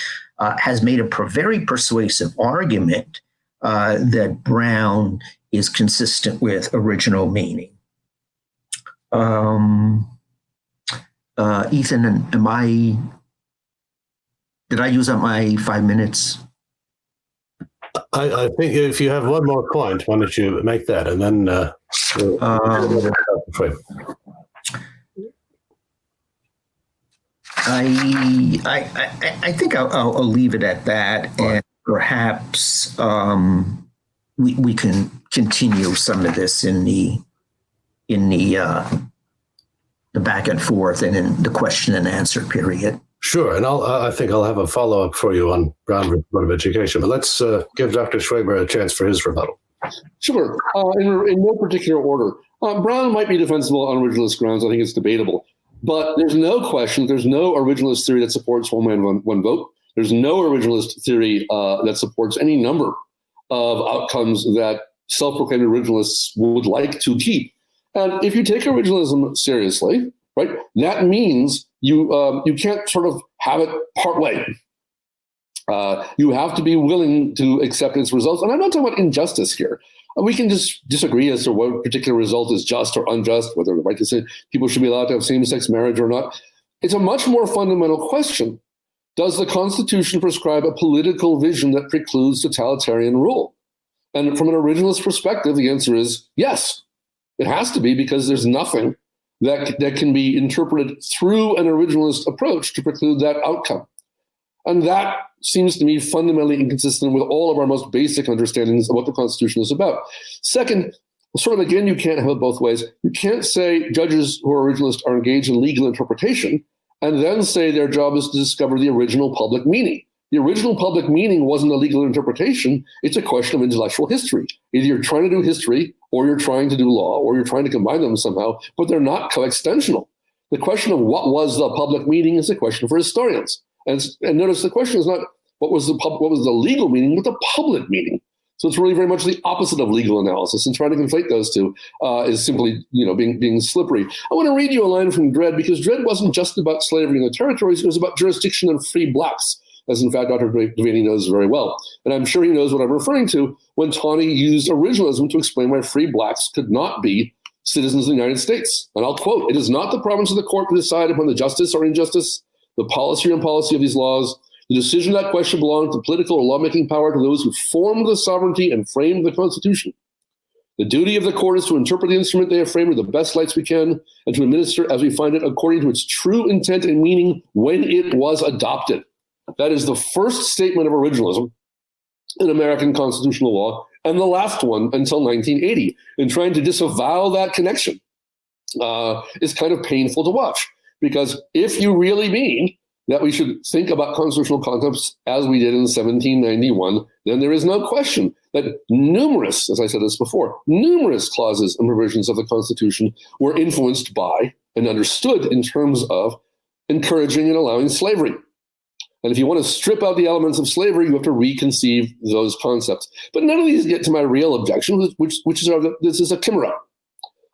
has made a very persuasive argument that Brown is consistent with original meaning. Ethan, did I use up my 5 minutes? I think if you have one more point, why don't you make that, and then I think I'll leave it at that, and perhaps we can continue some of this in the back and forth and in the question and answer period. Sure, and I think I'll have a follow-up for you on Brown Report of Education, but let's give Dr. Schweber a chance for his rebuttal. Sure. In no particular order. Brown might be defensible on originalist grounds. I think it's debatable. But there's no question, there's no originalist theory that supports one man, one vote. There's no originalist theory that supports any number of outcomes that self-proclaimed originalists would like to keep. And if you take originalism seriously, right, that means you can't sort of have it part way. You have to be willing to accept its results. And I'm not talking about injustice here. We can just disagree as to what particular result is just or unjust, whether the right to say people should be allowed to have same-sex marriage or not. It's a much more fundamental question. Does the Constitution prescribe a political vision that precludes totalitarian rule? And from an originalist perspective, the answer is yes. It has to be, because there's nothing that can be interpreted through an originalist approach to preclude that outcome. And that seems to me fundamentally inconsistent with all of our most basic understandings of what the Constitution is about. Second, sort of again, you can't have it both ways. You can't say judges who are originalists are engaged in legal interpretation and then say their job is to discover the original public meaning. The original public meaning wasn't a legal interpretation. It's a question of intellectual history. Either you're trying to do history, or you're trying to do law, or you're trying to combine them somehow, but they're not coextensional. The question of what was the public meaning is a question for historians. And notice the question is not what was the legal meaning, but the public meaning. So it's really very much the opposite of legal analysis, and trying to conflate those two is simply, being slippery. I want to read you a line from Dredd, because Dredd wasn't just about slavery in the territories; it was about jurisdiction and free blacks, as in fact Dr. Devaney knows very well. And I'm sure he knows what I'm referring to when Tawney used originalism to explain why free blacks could not be citizens of the United States. And I'll quote, "It is not the province of the court to decide upon the justice or injustice, the policy or impolicy of these laws. The decision of that question belongs to political or lawmaking power to those who formed the sovereignty and framed the Constitution. The duty of the court is to interpret the instrument they have framed with the best lights we can, and to administer as we find it according to its true intent and meaning when it was adopted." That is the first statement of originalism in American constitutional law, and the last one until 1980. And trying to disavow that connection is kind of painful to watch, because if you really mean that we should think about constitutional concepts as we did in 1791, then there is no question that numerous, as I said this before, numerous clauses and provisions of the Constitution were influenced by and understood in terms of encouraging and allowing slavery. And if you want to strip out the elements of slavery, you have to reconceive those concepts. But none of these get to my real objection, which is this is a chimera.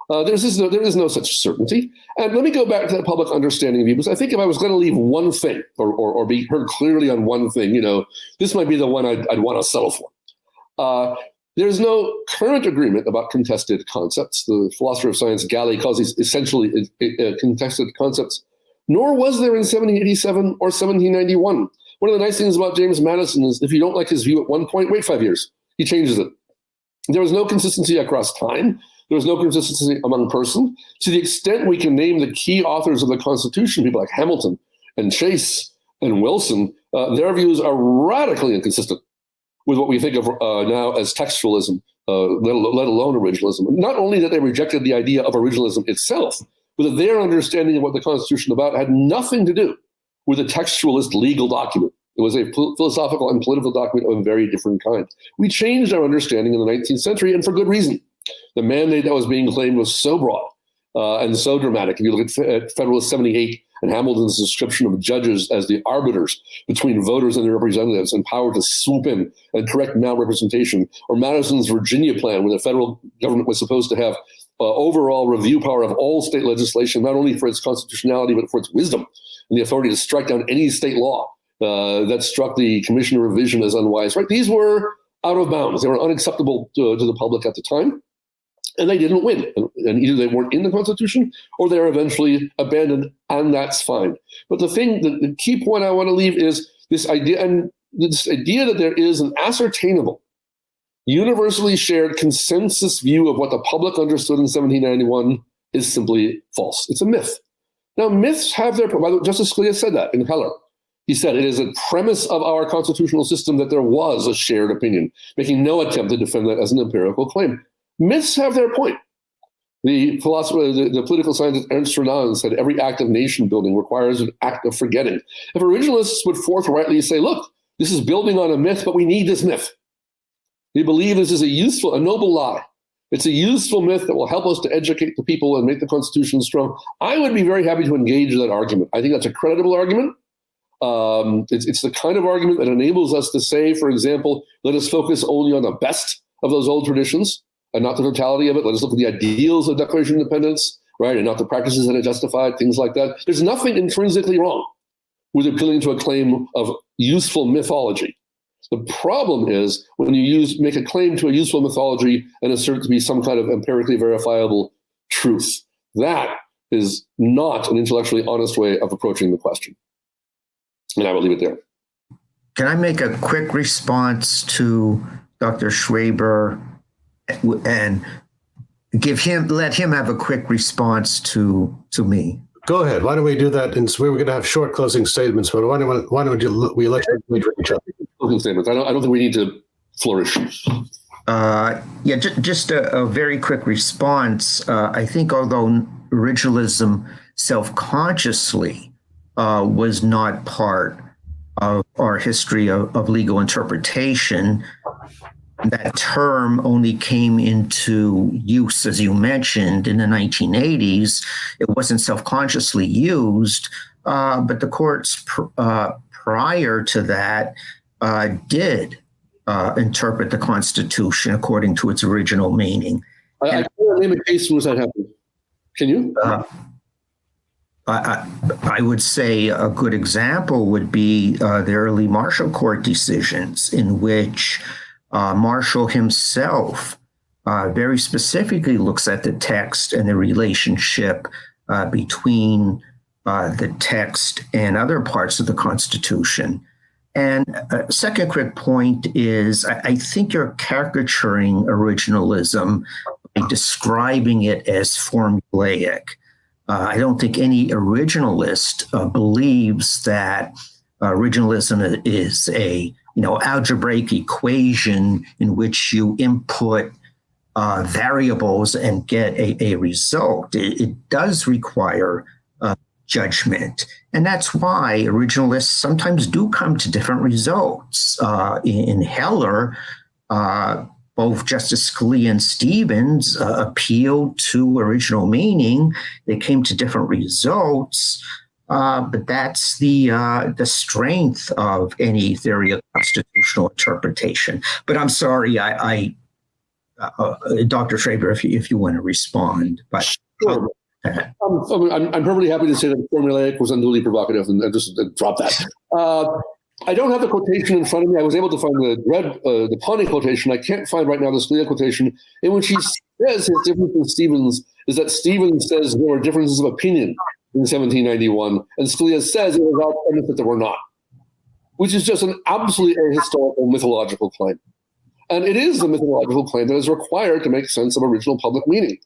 There is no such certainty. And let me go back to that public understanding view, because I think if I was going to leave one thing or be heard clearly on one thing, this might be the one I'd want to settle for. There's no current agreement about contested concepts. The philosopher of science Galli calls these essentially contested concepts, nor was there in 1787 or 1791. One of the nice things about James Madison is if you don't like his view at one point, wait 5 years. He changes it. There was no consistency across time. There was no consistency among persons. To the extent we can name the key authors of the Constitution, people like Hamilton and Chase and Wilson, their views are radically inconsistent with what we think of now as textualism, let alone originalism. Not only that they rejected the idea of originalism itself, but that their understanding of what the Constitution was about had nothing to do with a textualist legal document. It was a philosophical and political document of a very different kind. We changed our understanding in the 19th century, and for good reason. The mandate that was being claimed was so broad and so dramatic. If you look at Federalist 78 and Hamilton's description of judges as the arbiters between voters and their representatives and power to swoop in and correct malrepresentation, or Madison's Virginia plan, when the federal government was supposed to have overall review power of all state legislation, not only for its constitutionality, but for its wisdom, and the authority to strike down any state law that struck the Commission of Revision as unwise. Right? These were out of bounds. They were unacceptable to the public at the time. And they didn't win. And either they weren't in the Constitution or they're eventually abandoned, and that's fine. But the key point I want to leave is this idea that there is an ascertainable, universally shared consensus view of what the public understood in 1791 is simply false. It's a myth. Now, myths have their, Justice Scalia said that in Heller. He said it is a premise of our constitutional system that there was a shared opinion, making no attempt to defend that as an empirical claim. Myths have their point. The philosopher, the political scientist Ernst Renan said every act of nation building requires an act of forgetting. If originalists would forthrightly say, look, this is building on a myth, but we need this myth. We believe this is a noble lie. It's a useful myth that will help us to educate the people and make the Constitution strong. I would be very happy to engage in that argument. I think that's a credible argument. It's the kind of argument that enables us to say, for example, let us focus only on the best of those old traditions and not the totality of it. Let us look at the ideals of Declaration of Independence, right, and not the practices that it justified, things like that. There's nothing intrinsically wrong with appealing to a claim of useful mythology. The problem is when you make a claim to a useful mythology and assert it to be some kind of empirically verifiable truth. That is not an intellectually honest way of approaching the question. And I will leave it there. Can I make a quick response to Dr. Schweber and let him have a quick response to me? Go ahead. Why don't we do that? And we were going to have short closing statements, but why don't we let you read each other? Closing statements. I don't think we need to flourish. Just a very quick response. I think although originalism self-consciously was not part of our history of legal interpretation, that term only came into use, as you mentioned, in the 1980s. It wasn't self-consciously used, but the courts prior to that did interpret the Constitution according to its original meaning. I can't name a case in which that happened. Can you? I would say a good example would be the early Marshall Court decisions, in which Marshall himself very specifically looks at the text and the relationship between the text and other parts of the Constitution. And a second quick point is I think you're caricaturing originalism by describing it as formulaic. I don't think any originalist believes that originalism is a algebraic equation in which you input variables and get a result. It does require judgment. And that's why originalists sometimes do come to different results. In Heller, both Justice Scalia and Stevens appealed to original meaning. They came to different results, but that's the strength of any theory of constitutional interpretation. But I'm sorry, Dr. Schweber, if you want to respond. But sure. I'm perfectly happy to say that formulaic was unduly provocative and just drop that. I don't have the quotation in front of me. I was able to find the Pawnee quotation. I can't find right now the Scalia quotation, in which he says his difference with Stevens is that Stevens says there were differences of opinion in 1791, and Scalia says it was our premise that there were not, which is just an absolutely ahistorical mythological claim. And it is the mythological claim that is required to make sense of original public meaning.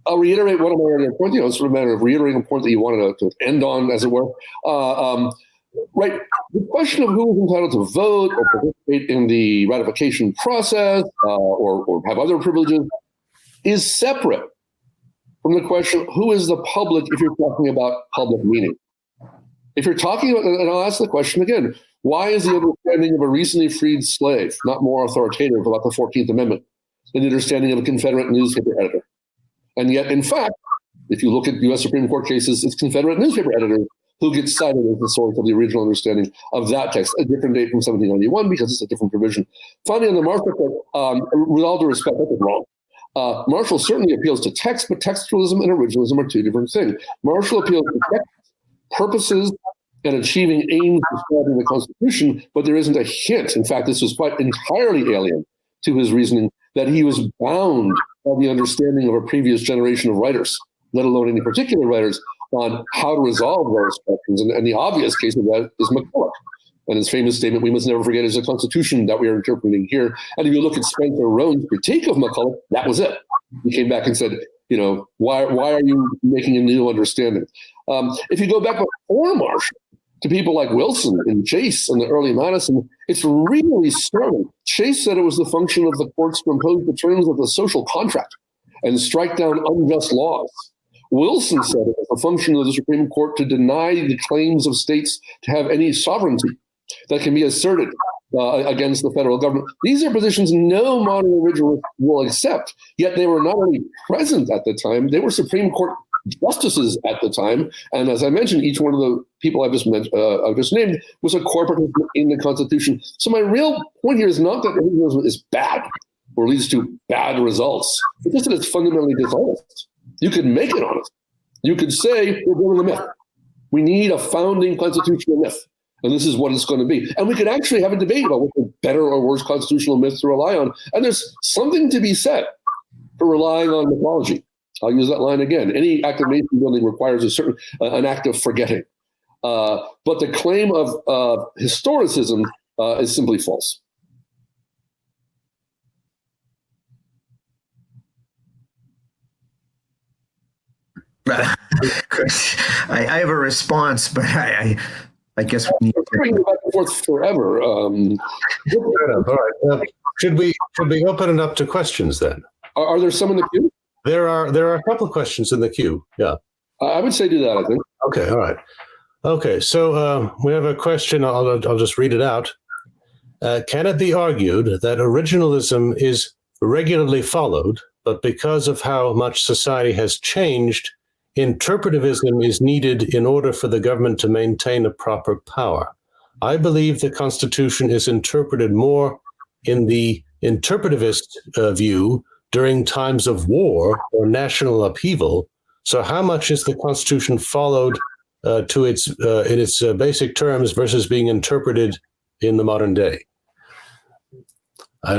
I'll reiterate one of my earlier points, it's sort of a matter of reiterating a point that you wanted to end on, as it were. Right, the question of who is entitled to vote or participate in the ratification process or have other privileges is separate from the question of who is the public if you're talking about public meaning. If you're talking about, and I'll ask the question again, why is the understanding of a recently freed slave not more authoritative about the 14th Amendment than the understanding of a Confederate newspaper editor? And yet, in fact, if you look at U.S. Supreme Court cases, it's Confederate newspaper editors who get cited as the source of the original understanding of that text, a different date from 1791 because it's a different provision. Finally, on the Marshall Court, with all due respect, that's wrong. Marshall certainly appeals to text, but textualism and originalism are two different things. Marshall appeals to text, purposes, and achieving aims described in the Constitution, but there isn't a hint. In fact, this was quite entirely alien to his reasoning that he was bound the understanding of a previous generation of writers, let alone any particular writers, on how to resolve those questions. And the obvious case of that is McCulloch. And his famous statement, "We must never forget, is the Constitution that we are interpreting here." And if you look at Spencer Roan's critique of McCulloch, that was it. He came back and said, why are you making a new understanding? If you go back before Marshall to people like Wilson and Chase and the early Madison, it's really startling. Chase said it was the function of the courts to impose the terms of the social contract and strike down unjust laws. Wilson said it was the function of the Supreme Court to deny the claims of states to have any sovereignty that can be asserted against the federal government. These are positions no modern originalist will accept, yet they were not only present at the time, they were Supreme Court justices at the time. And as I mentioned, each one of the people I've just named was a corporate in the Constitution. So my real point here is not that originalism is bad or leads to bad results. It's just that it's fundamentally dishonest. You could make it honest. You could say, we're building a myth. We need a founding constitutional myth. And this is what it's going to be. And we could actually have a debate about what's a better or worse constitutional myth to rely on. And there's something to be said for relying on mythology. I'll use that line again. Any act of nation building requires an act of forgetting. But the claim of historicism is simply false. I have a response, but I guess we need to go back and forth forever. All right. Should we open it up to questions then? Are there some in the queue? There are a couple of questions in the queue. Yeah. I would say do that, I think. Okay. All right. Okay. So we have a question. I'll just read it out. Can it be argued that originalism is regularly followed, but because of how much society has changed, interpretivism is needed in order for the government to maintain a proper power? I believe the Constitution is interpreted more in the interpretivist view during times of war or national upheaval. So how much is the Constitution followed in its basic terms versus being interpreted in the modern day? Do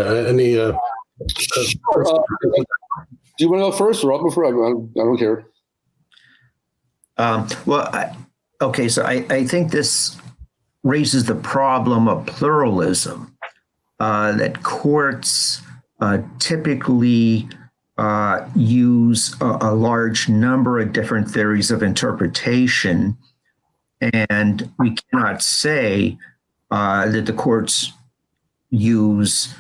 you want to go first or I'll go first? I don't care. So I think this raises the problem of pluralism, that courts typically use a large number of different theories of interpretation, and we cannot say that the courts use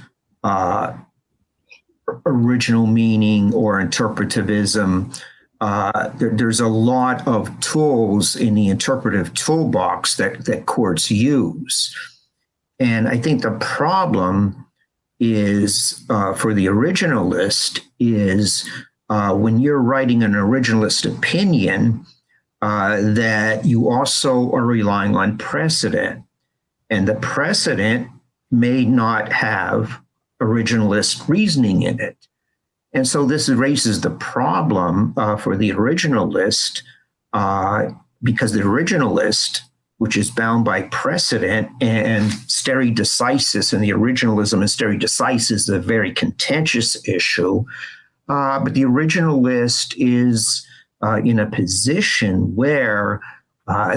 original meaning or interpretivism. There's a lot of tools in the interpretive toolbox that courts use. And I think the problem is for the originalist is when you're writing an originalist opinion, that you also are relying on precedent. And the precedent may not have originalist reasoning in it. And so this raises the problem for the originalist, because the originalist, which is bound by precedent and stare decisis, and the originalism and stare decisis is a very contentious issue. But the originalist is in a position where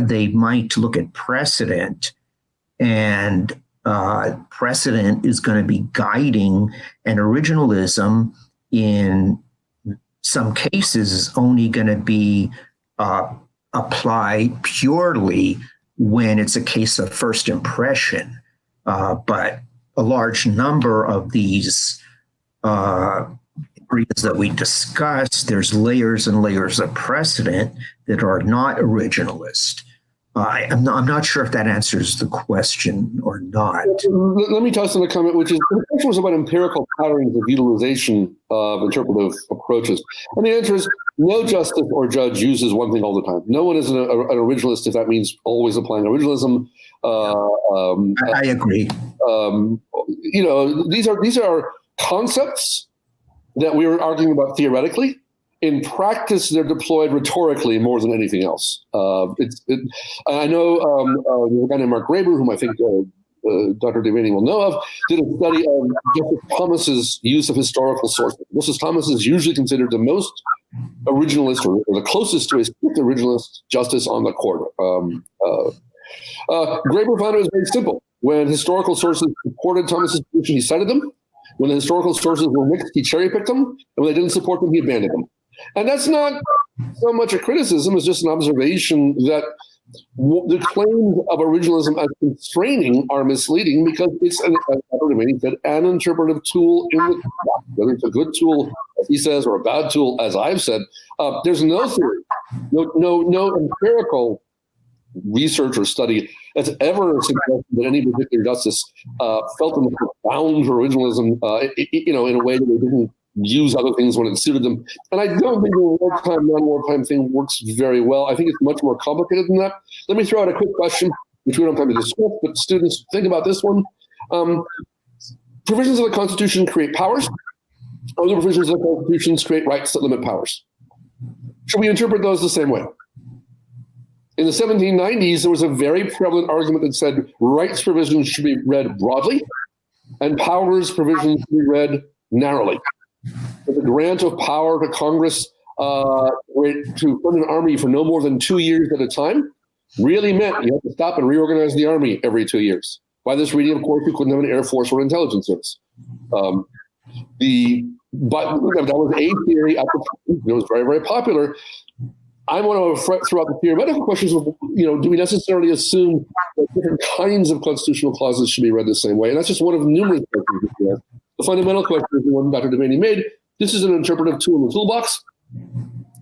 they might look at precedent, and precedent is going to be guiding, and originalism in some cases is only going to be applied purely when it's a case of first impression. But a large number of these areas that we discussed, there's layers and layers of precedent that are not originalist. I'm not sure if that answers the question or not. Let me toss in a comment, which is the question was about empirical patterns of utilization of interpretive approaches. And the answer is no justice or judge uses one thing all the time. No one is an originalist if that means always applying originalism. I agree. These are concepts that we were arguing about theoretically. In practice, they're deployed rhetorically more than anything else. I know a guy named Mark Graber, whom I think Dr. Devaney will know of, did a study of Justice Thomas's use of historical sources. Justice Thomas is usually considered the most originalist, or the closest to a strict originalist justice on the court. Graeber found it was very simple. When historical sources supported Thomas's position, he cited them. When the historical sources were mixed, he cherry-picked them. And when they didn't support them, he abandoned them. And that's not so much a criticism, it's just an observation that the claims of originalism as constraining are misleading, because it's an interpretive tool in the toolbox. Whether it's a good tool, as he says, or a bad tool, as I've said, there's no theory, no empirical research or study that's ever suggested that any particular justice felt them bound to originalism, in a way that they didn't use other things when it suited them. And I don't think the wartime, non-wartime thing works very well. I think it's much more complicated than that. Let me throw out a quick question, which we don't have time to discuss, but students, think about this one. Provisions of the Constitution create powers. Other provisions of the Constitution create rights that limit powers. Should we interpret those the same way? In the 1790s, there was a very prevalent argument that said rights provisions should be read broadly and powers provisions should be read narrowly. The grant of power to Congress to fund an army for no more than 2 years at a time really meant you had to stop and reorganize the army every 2 years. By this reading, of course, you couldn't have an Air Force or an intelligence service. But that was a theory at the time. It was very, very popular. I want to throw out the theoretical questions of, do we necessarily assume that different kinds of constitutional clauses should be read the same way? And that's just one of numerous questions. The fundamental question is the one Dr. Devaney made. This is an interpretive tool in the toolbox.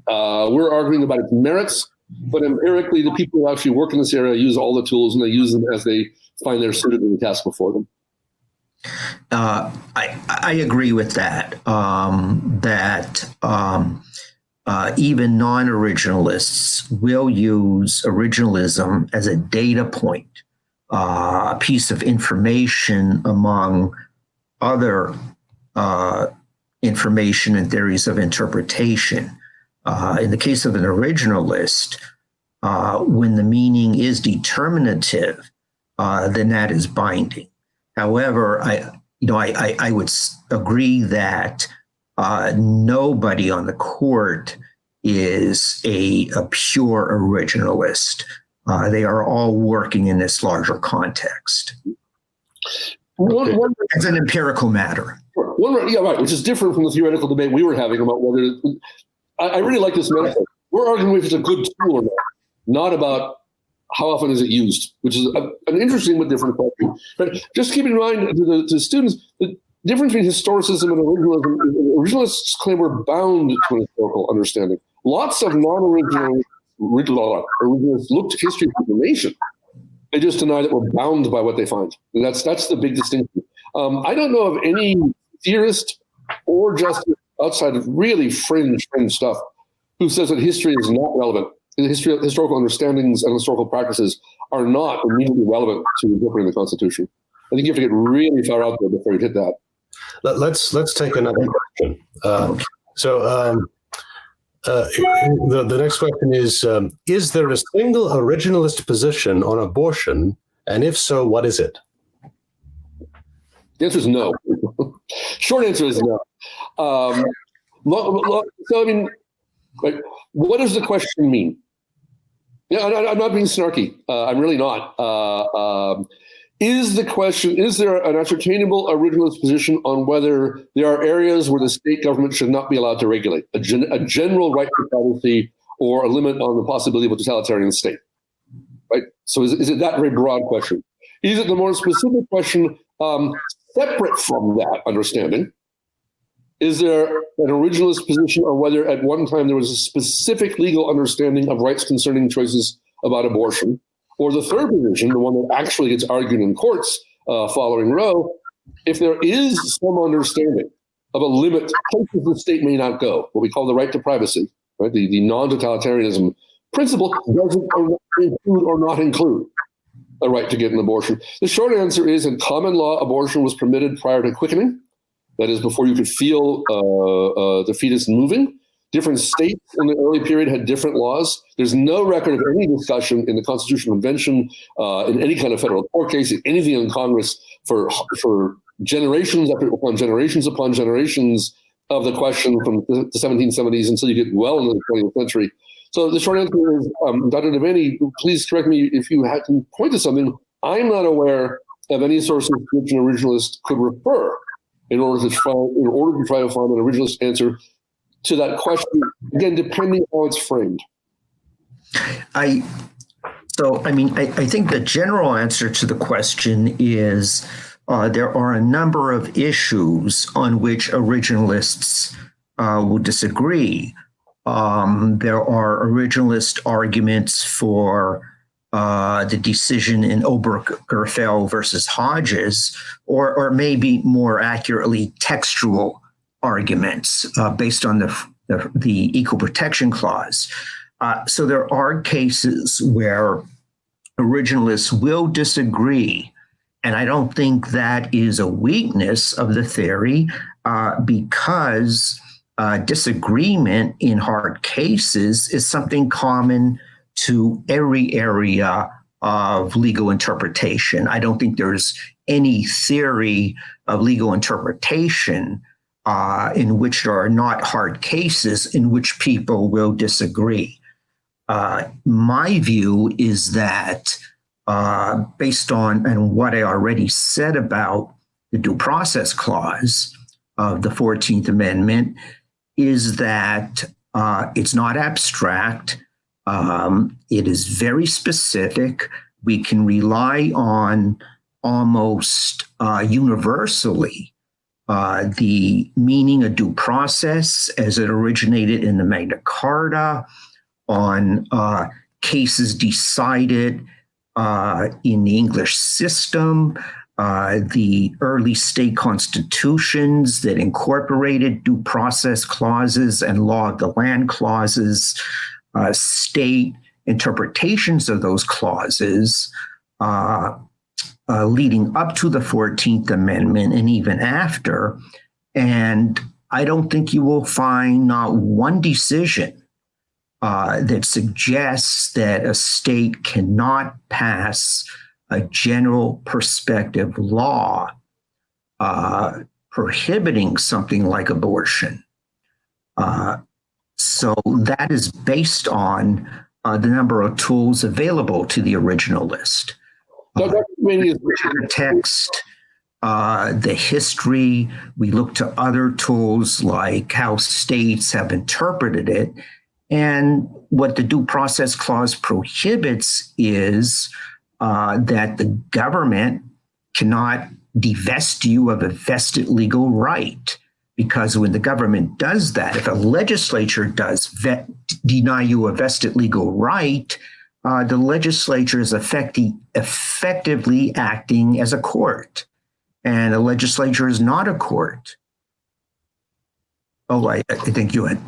We're arguing about its merits, but empirically, the people who actually work in this area use all the tools, and they use them as they find they're suited to the task before them. I agree with that. Even non-originalists will use originalism as a data point, a piece of information among other information and theories of interpretation. In the case of an originalist, when the meaning is determinative, then that is binding. However, I would agree that nobody on the court is a pure originalist. They are all working in this larger context. It's an empirical matter. Which is different from the theoretical debate we were having about whether. I really like this metaphor. We're arguing if it's a good tool or not about how often is it used, which is an interesting but different question. But just keep in mind to students, the difference between historicism and originalism is originalists claim we're bound to an historical understanding. Lots of non-originalists look to history for information. They just deny that we're bound by what they find. And that's the big distinction. I don't know of any theorist or justice outside of really fringe stuff who says that history is not relevant. Historical understandings and historical practices are not immediately relevant to interpreting the Constitution. I think you have to get really far out there before you hit that. Let's take another question. The next question is there a single originalist position on abortion? And if so, what is it? The answer is no. Short answer is no. What does the question mean? I'm not being snarky. I'm really not. Is the question, is there an ascertainable originalist position on whether there are areas where the state government should not be allowed to regulate, a general right to privacy or a limit on the possibility of a totalitarian state? Right? So is it that very broad question? Is it the more specific question, separate from that understanding? Is there an originalist position on whether at one time there was a specific legal understanding of rights concerning choices about abortion? Or the third position, the one that actually gets argued in courts following Roe, if there is some understanding of a limit, places the state may not go, what we call the right to privacy, right? The non-totalitarianism principle doesn't include or not include a right to get an abortion. The short answer is in common law, abortion was permitted prior to quickening. That is, before you could feel the fetus moving. Different states in the early period had different laws. There's no record of any discussion in the Constitutional Convention, in any kind of federal court case, in anything in Congress for generations upon generations of the question from the 1770s until you get well into the 20th century. So the short answer is, Dr. Devaney, please correct me if you can point to something. I'm not aware of any sources to which an originalist could refer in order to try to find an originalist answer to that question, again, depending on how it's framed. I think the general answer to the question is there are a number of issues on which originalists will disagree. There are originalist arguments for the decision in Obergefell versus Hodges, or maybe more accurately, textual arguments based on the Equal Protection Clause. So there are cases where originalists will disagree, and I don't think that is a weakness of the theory because disagreement in hard cases is something common to every area of legal interpretation. I don't think there's any theory of legal interpretation in which there are not hard cases in which people will disagree. My view is that based on what I already said about the Due Process Clause of the 14th Amendment, is that it's not abstract. It is very specific. We can rely on almost universally the meaning of due process as it originated in the Magna Carta, on cases decided in the English system, the early state constitutions that incorporated due process clauses and law of the land clauses, state interpretations of those clauses leading up to the 14th Amendment and even after. And I don't think you will find not one decision that suggests that a state cannot pass a general perspective law prohibiting something like abortion. So that is based on the number of tools available to the originalist. The text, the history, we look to other tools like how states have interpreted it. And what the Due Process Clause prohibits is that the government cannot divest you of a vested legal right. Because when the government does that, if a legislature does deny you a vested legal right, the legislature is effectively acting as a court. And a legislature is not a court. Oh, I think you had.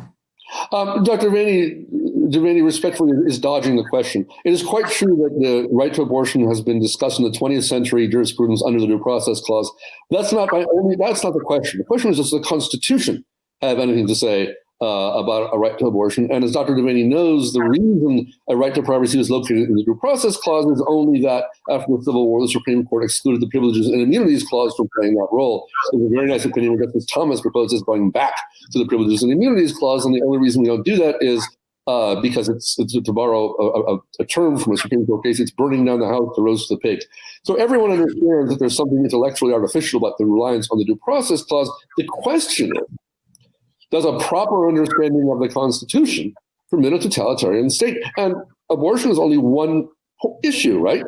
Dr. Devaney respectfully is dodging the question. It is quite true that the right to abortion has been discussed in the 20th century jurisprudence under the Due Process Clause. That's not the question. The question is, does the Constitution have anything to say about a right to abortion? And as Dr. Devaney knows, the reason a right to privacy is located in the Due Process Clause is only that after the Civil War, the Supreme Court excluded the Privileges and Immunities Clause from playing that role. There's a very nice opinion where Justice Thomas proposes going back to the Privileges and Immunities Clause, and the only reason we don't do that is because it's to borrow a term from a Supreme Court case, it's burning down the house to roast the pig. So everyone understands that there's something intellectually artificial about the reliance on the Due Process Clause. The question is, does a proper understanding of the Constitution permit a totalitarian state? And abortion is only one issue, right?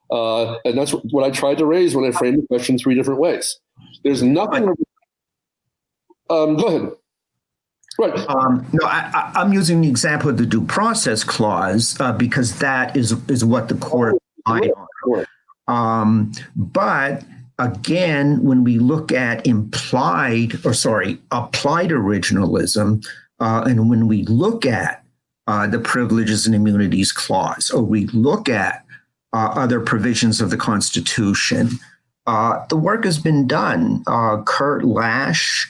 And that's what I tried to raise when I framed the question three different ways. There's nothing. Go ahead. Right. No, I'm using the example of the Due Process Clause because that is what the court relied on. But again, when we look at applied originalism, and when we look at the Privileges and Immunities Clause, or we look at other provisions of the Constitution, the work has been done. Kurt Lash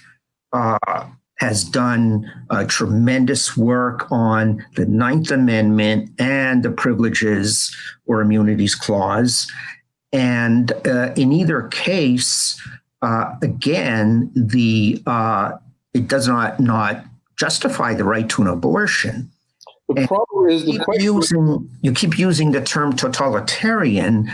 has done tremendous work on the Ninth Amendment and the Privileges or Immunities Clause. And in either case, again, it does not justify the right to an abortion. The problem is you keep using the term totalitarian,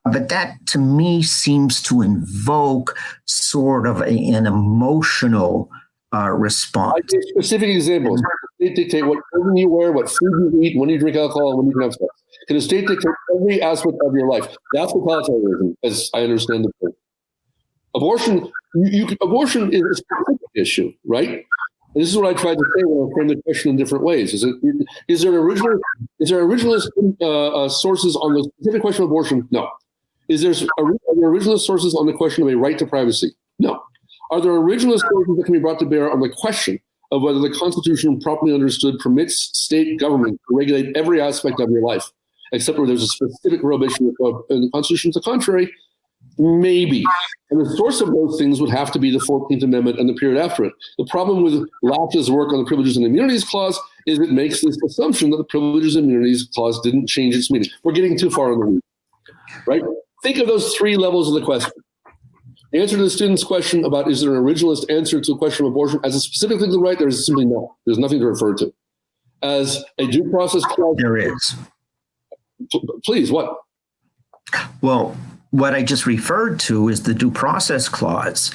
but that to me seems to invoke sort of an emotional response. I give specific examples. Can the state dictate what clothing you wear, what food you eat, when you drink alcohol, and when you can have sex? Can the state dictate every aspect of your life? That's totalitarianism, as I understand the term. Abortion, abortion is a specific issue, right? And this is what I tried to say when I framed the question in different ways. Is there originalist sources on the specific question of abortion? No. Are there originalist sources on the question of a right to privacy? No. Are there originalist sources that can be brought to bear on the question of whether the Constitution, properly understood, permits state government to regulate every aspect of your life, except where there's a specific prohibition in the Constitution to the contrary? Maybe. And the source of those things would have to be the 14th Amendment and the period after it. The problem with Latch's work on the Privileges and Immunities Clause is it makes this assumption that the Privileges and Immunities Clause didn't change its meaning. We're getting too far in the weeds, right? Think of those three levels of the question. The answer to the student's question about is there an originalist answer to a question of abortion as a specific legal right, there is simply no. There's nothing to refer to. As a due process clause. There is. Please, what? Well, what I just referred to is the due process clause.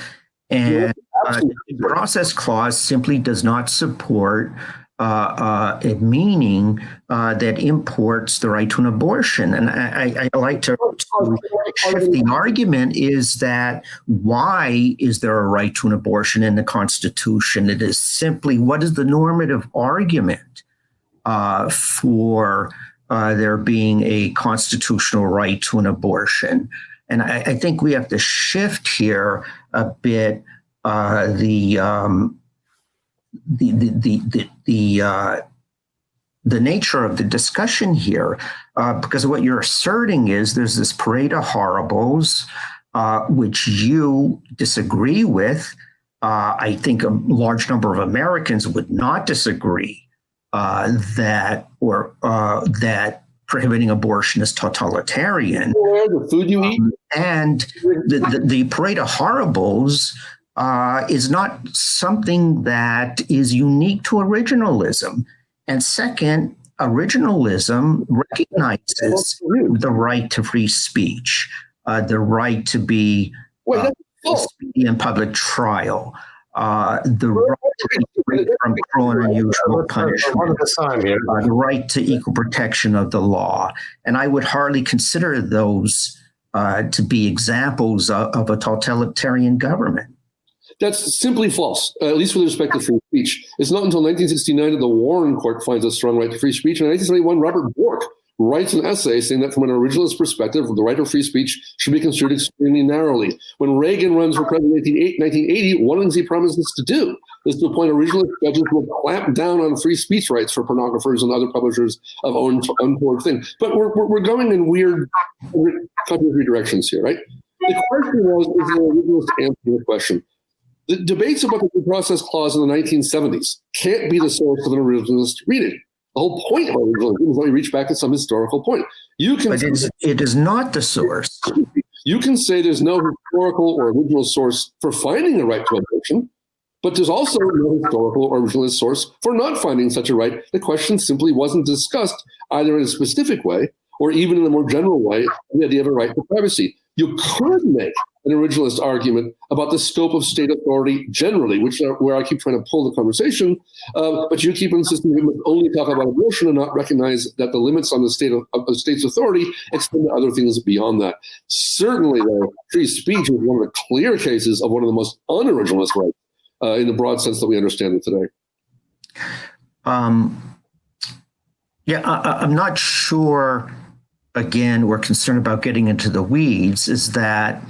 And the due process clause simply does not support a meaning that imports the right to an abortion. And I like to shift the argument is that why is there a right to an abortion in the Constitution? It is simply what is the normative argument for there being a constitutional right to an abortion. And I think we have to shift here a bit the nature of the discussion here, because what you're asserting is there's this parade of horribles, which you disagree with. I think a large number of Americans would not disagree that prohibiting abortion is totalitarian. The food you eat. And the parade of horribles is not something that is unique to originalism. And second, originalism recognizes the right to free speech, the right to be in public trial, the right to be free from cruel and unusual punishment, the right to equal protection of the law. And I would hardly consider those to be examples of a totalitarian government. That's simply false, at least with respect to free speech. It's not until 1969 that the Warren Court finds a strong right to free speech. In 1971, Robert Bork writes an essay saying that from an originalist perspective, the right of free speech should be construed extremely narrowly. When Reagan runs for president in 1980, one of the things he promises to do is to appoint originalist judges who will clamp down on free speech rights for pornographers and other publishers of untoward things. But we're going in weird, contradictory directions here, right? The question was, is there an originalist answer to the question? The debates about the due process clause in the 1970s can't be the source of an originalist reading. The whole point of originalism is that we reach back to some historical point. But it is not the source. You can say there's no historical or original source for finding a right to abortion, but there's also no historical or originalist source for not finding such a right. The question simply wasn't discussed either in a specific way or even in a more general way, the idea of a right to privacy. You could make an originalist argument about the scope of state authority generally, which are where I keep trying to pull the conversation, but you keep insisting we must only talk about abortion and not recognize that the limits on the state's authority extend to other things beyond that. Certainly, though, free speech is one of the clear cases of one of the most unoriginalist rights in the broad sense that we understand it today. I'm not sure. Again, we're concerned about getting into the weeds, is that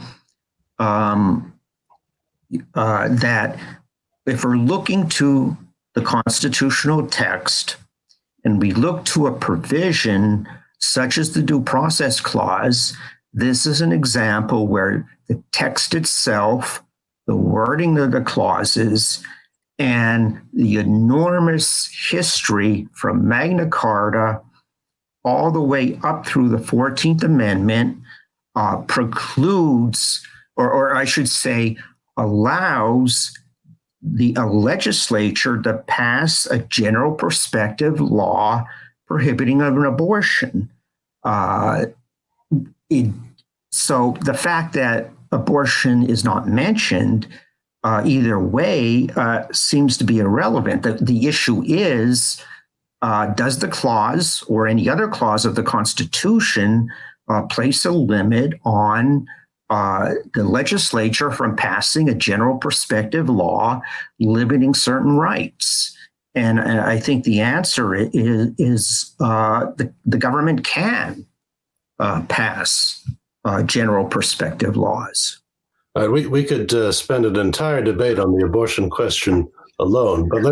that if we're looking to the constitutional text and we look to a provision such as the due process clause, this is an example where the text itself, the wording of the clauses, and the enormous history from Magna Carta all the way up through the 14th Amendment precludes, or I should say, allows the legislature to pass a general perspective law prohibiting an abortion. So the fact that abortion is not mentioned either way seems to be irrelevant. The issue is, does the clause or any other clause of the Constitution place a limit on the legislature from passing a general perspective law limiting certain rights? And I think the answer is the government can pass general perspective laws. We could spend an entire debate on the abortion question alone, but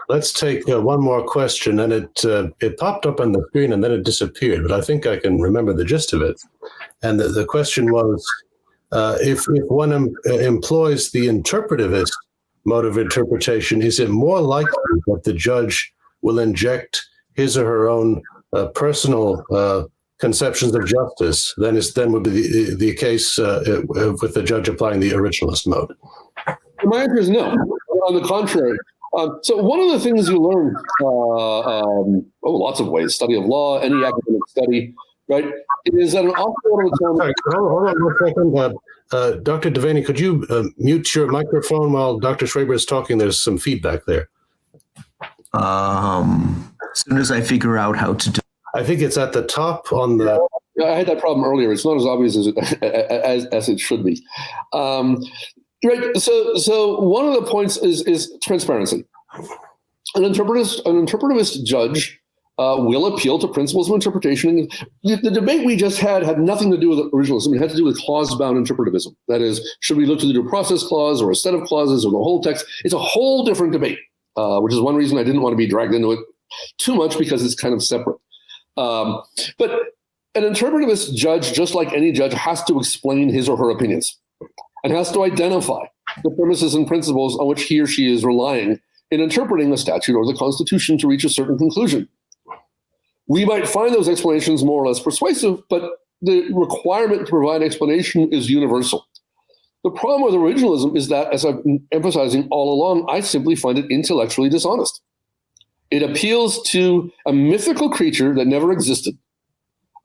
let's take one more question. And it popped up on the screen and then it disappeared, but I think I can remember the gist of it. And the question was, if one employs the interpretivist mode of interpretation, is it more likely that the judge will inject his or her own personal conceptions of justice than would be the case with the judge applying the originalist mode? My answer is no. On the contrary. So one of the things you learn, lots of ways, study of law, any academic study, right, is that an awful lot of the time... Hold on 1 second. Dr. Devaney, could you mute your microphone while Dr. Schweber is talking? There's some feedback there. As soon as I figure out how to do I think it's at the top on the... Yeah, I had that problem earlier. It's not as obvious as it should be. Right. So one of the points is transparency. An interpretivist judge will appeal to principles of interpretation. The debate we just had nothing to do with originalism. It had to do with clause-bound interpretivism. That is, should we look to the due process clause or a set of clauses or the whole text? It's a whole different debate, which is one reason I didn't want to be dragged into it too much, because it's kind of separate. But an interpretivist judge, just like any judge, has to explain his or her opinions and has to identify the premises and principles on which he or she is relying in interpreting the statute or the Constitution to reach a certain conclusion. We might find those explanations more or less persuasive, but the requirement to provide explanation is universal. The problem with originalism is that, as I've been emphasizing all along, I simply find it intellectually dishonest. It appeals to a mythical creature that never existed,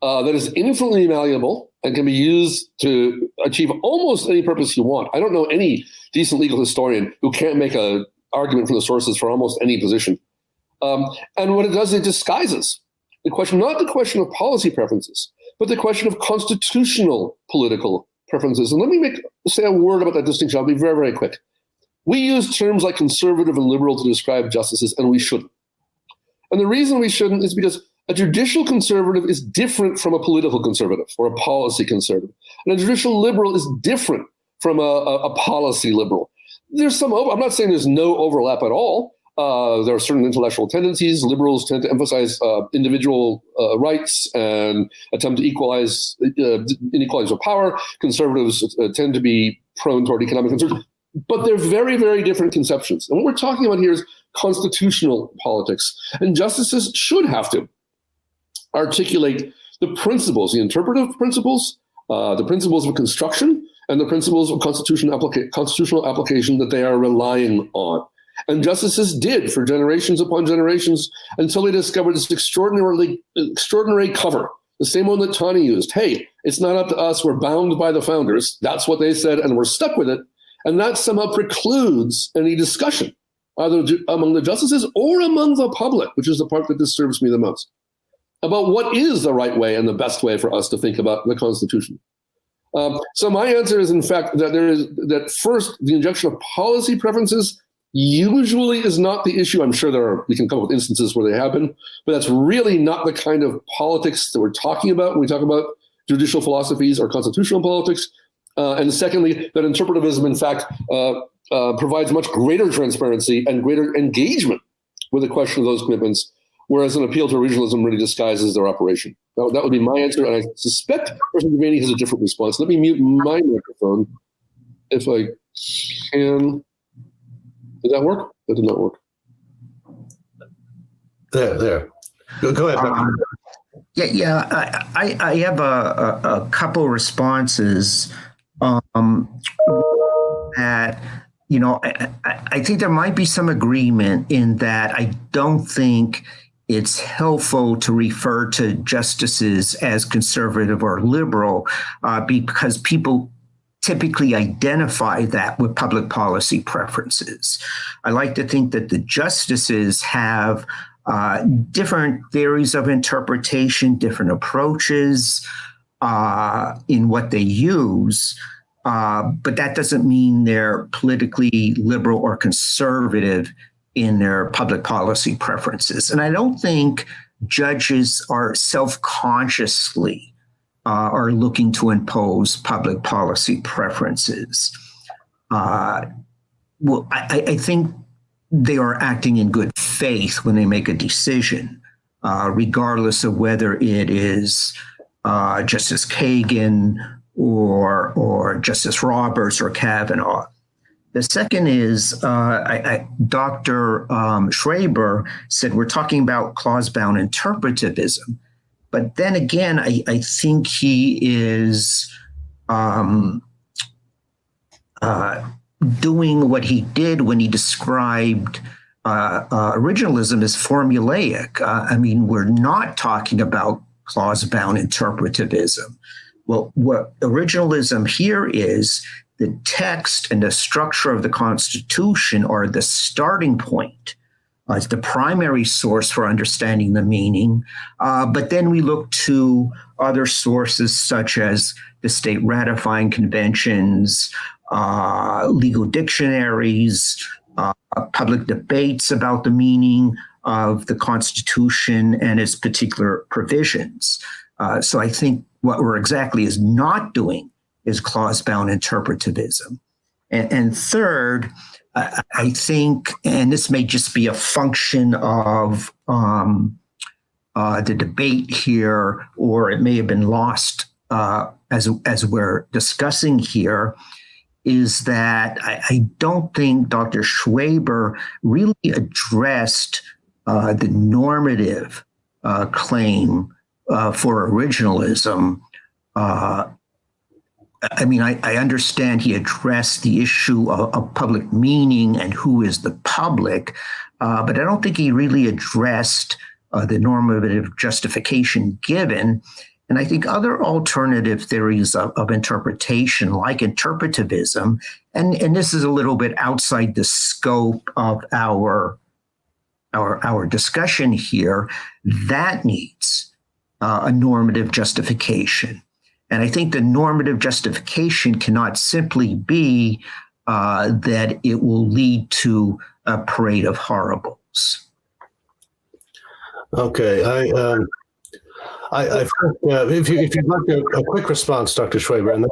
that is infinitely malleable and can be used to achieve almost any purpose you want. I don't know any decent legal historian who can't make an argument from the sources for almost any position. And what it does, it disguises the question, not the question of policy preferences, but the question of constitutional political preferences. And let me say a word about that distinction. I'll be very, very quick. We use terms like conservative and liberal to describe justices, and we shouldn't. And the reason we shouldn't is because a judicial conservative is different from a political conservative or a policy conservative. And a judicial liberal is different from a policy liberal. There's some, I'm not saying there's no overlap at all. There are certain intellectual tendencies. Liberals tend to emphasize individual rights and attempt to equalize inequalities of power. Conservatives tend to be prone toward economic concerns. But they're very, very different conceptions. And what we're talking about here is constitutional politics. And justices should have to articulate the principles, the interpretive principles, the principles of construction, and the principles of constitutional application that they are relying on. And justices did for generations upon generations until they discovered this extraordinary cover, the same one that Tani used. Hey, it's not up to us. We're bound by the founders. That's what they said, and we're stuck with it. And that somehow precludes any discussion, either among the justices or among the public, which is the part that disturbs me the most, about what is the right way and the best way for us to think about the Constitution. So my answer is, in fact, that first, the injection of policy preferences usually is not the issue. I'm sure we can come up with instances where they happen, but that's really not the kind of politics that we're talking about when we talk about judicial philosophies or constitutional politics. And secondly, that interpretivism, in fact, provides much greater transparency and greater engagement with the question of those commitments, whereas an appeal to originalism really disguises their operation. That would be my answer, and I suspect Professor Devaney has a different response. Let me mute my microphone if I can. Did that work? That did not work. There. Go ahead. I have a couple responses that, I think there might be some agreement in that I don't think it's helpful to refer to justices as conservative or liberal because people typically identify that with public policy preferences. I like to think that the justices have different theories of interpretation, different approaches in what they use, but that doesn't mean they're politically liberal or conservative in their public policy preferences. And I don't think judges are self-consciously are looking to impose public policy preferences. I think they are acting in good faith when they make a decision, regardless of whether it is Justice Kagan or Justice Roberts or Kavanaugh. The second is Dr. Schweber said we're talking about clause-bound interpretivism. But then again, I think he is doing what he did when he described originalism as formulaic. We're not talking about clause-bound interpretivism. Well, what originalism here is, the text and the structure of the Constitution are the starting point. It's the primary source for understanding the meaning. But then we look to other sources such as the state ratifying conventions, legal dictionaries, public debates about the meaning of the Constitution and its particular provisions. So I think what we're exactly is not doing is clause-bound interpretivism. And third, I think, and this may just be a function of the debate here, or it may have been lost as we're discussing here, is that I don't think Dr. Schweber really addressed the normative claim for originalism. I understand he addressed the issue of public meaning and who is the public, but I don't think he really addressed the normative justification given. And I think other alternative theories of interpretation, like interpretivism, and this is a little bit outside the scope of our discussion here, that needs a normative justification. And I think the normative justification cannot simply be that it will lead to a parade of horribles. Okay, I think if you'd like a quick response, Dr. Schweber, and then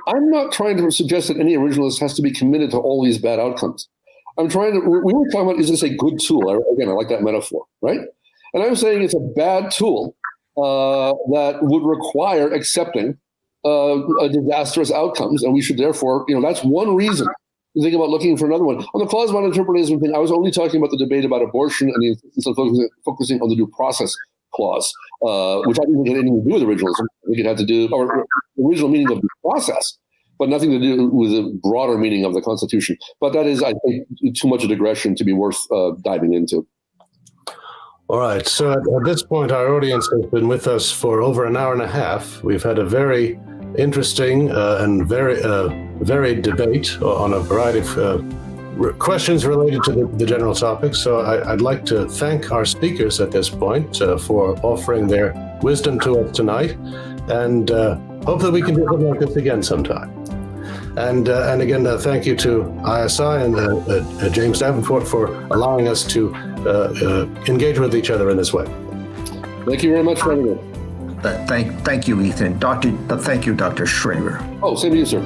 I'm not trying to suggest that any originalist has to be committed to all these bad outcomes. We were talking about, is this a good tool? Again, I like that metaphor, right? And I'm saying it's a bad tool that would require accepting disastrous outcomes, and we should therefore, that's one reason to think about looking for another one. On the clause-bound interpretivism thing, I was only talking about the debate about abortion and the insistence of focusing on the due process clause, which I didn't have anything to do with originalism. I think it had to do, or the original meaning of the process, but nothing to do with the broader meaning of the Constitution. But that is, I think, too much a digression to be worth diving into. All right. So at this point, our audience has been with us for over an hour and a half. We've had a very interesting and very varied debate on a variety of questions related to the general topic. So I'd like to thank our speakers at this point for offering their wisdom to us tonight, and hope that we can do something like this again sometime. And again, thank you to ISI and James Davenport for allowing us to engage with each other in this way. Thank you very much for having me. Thank you, Ethan. Thank you, Dr. Schweber. Oh, same to you, sir.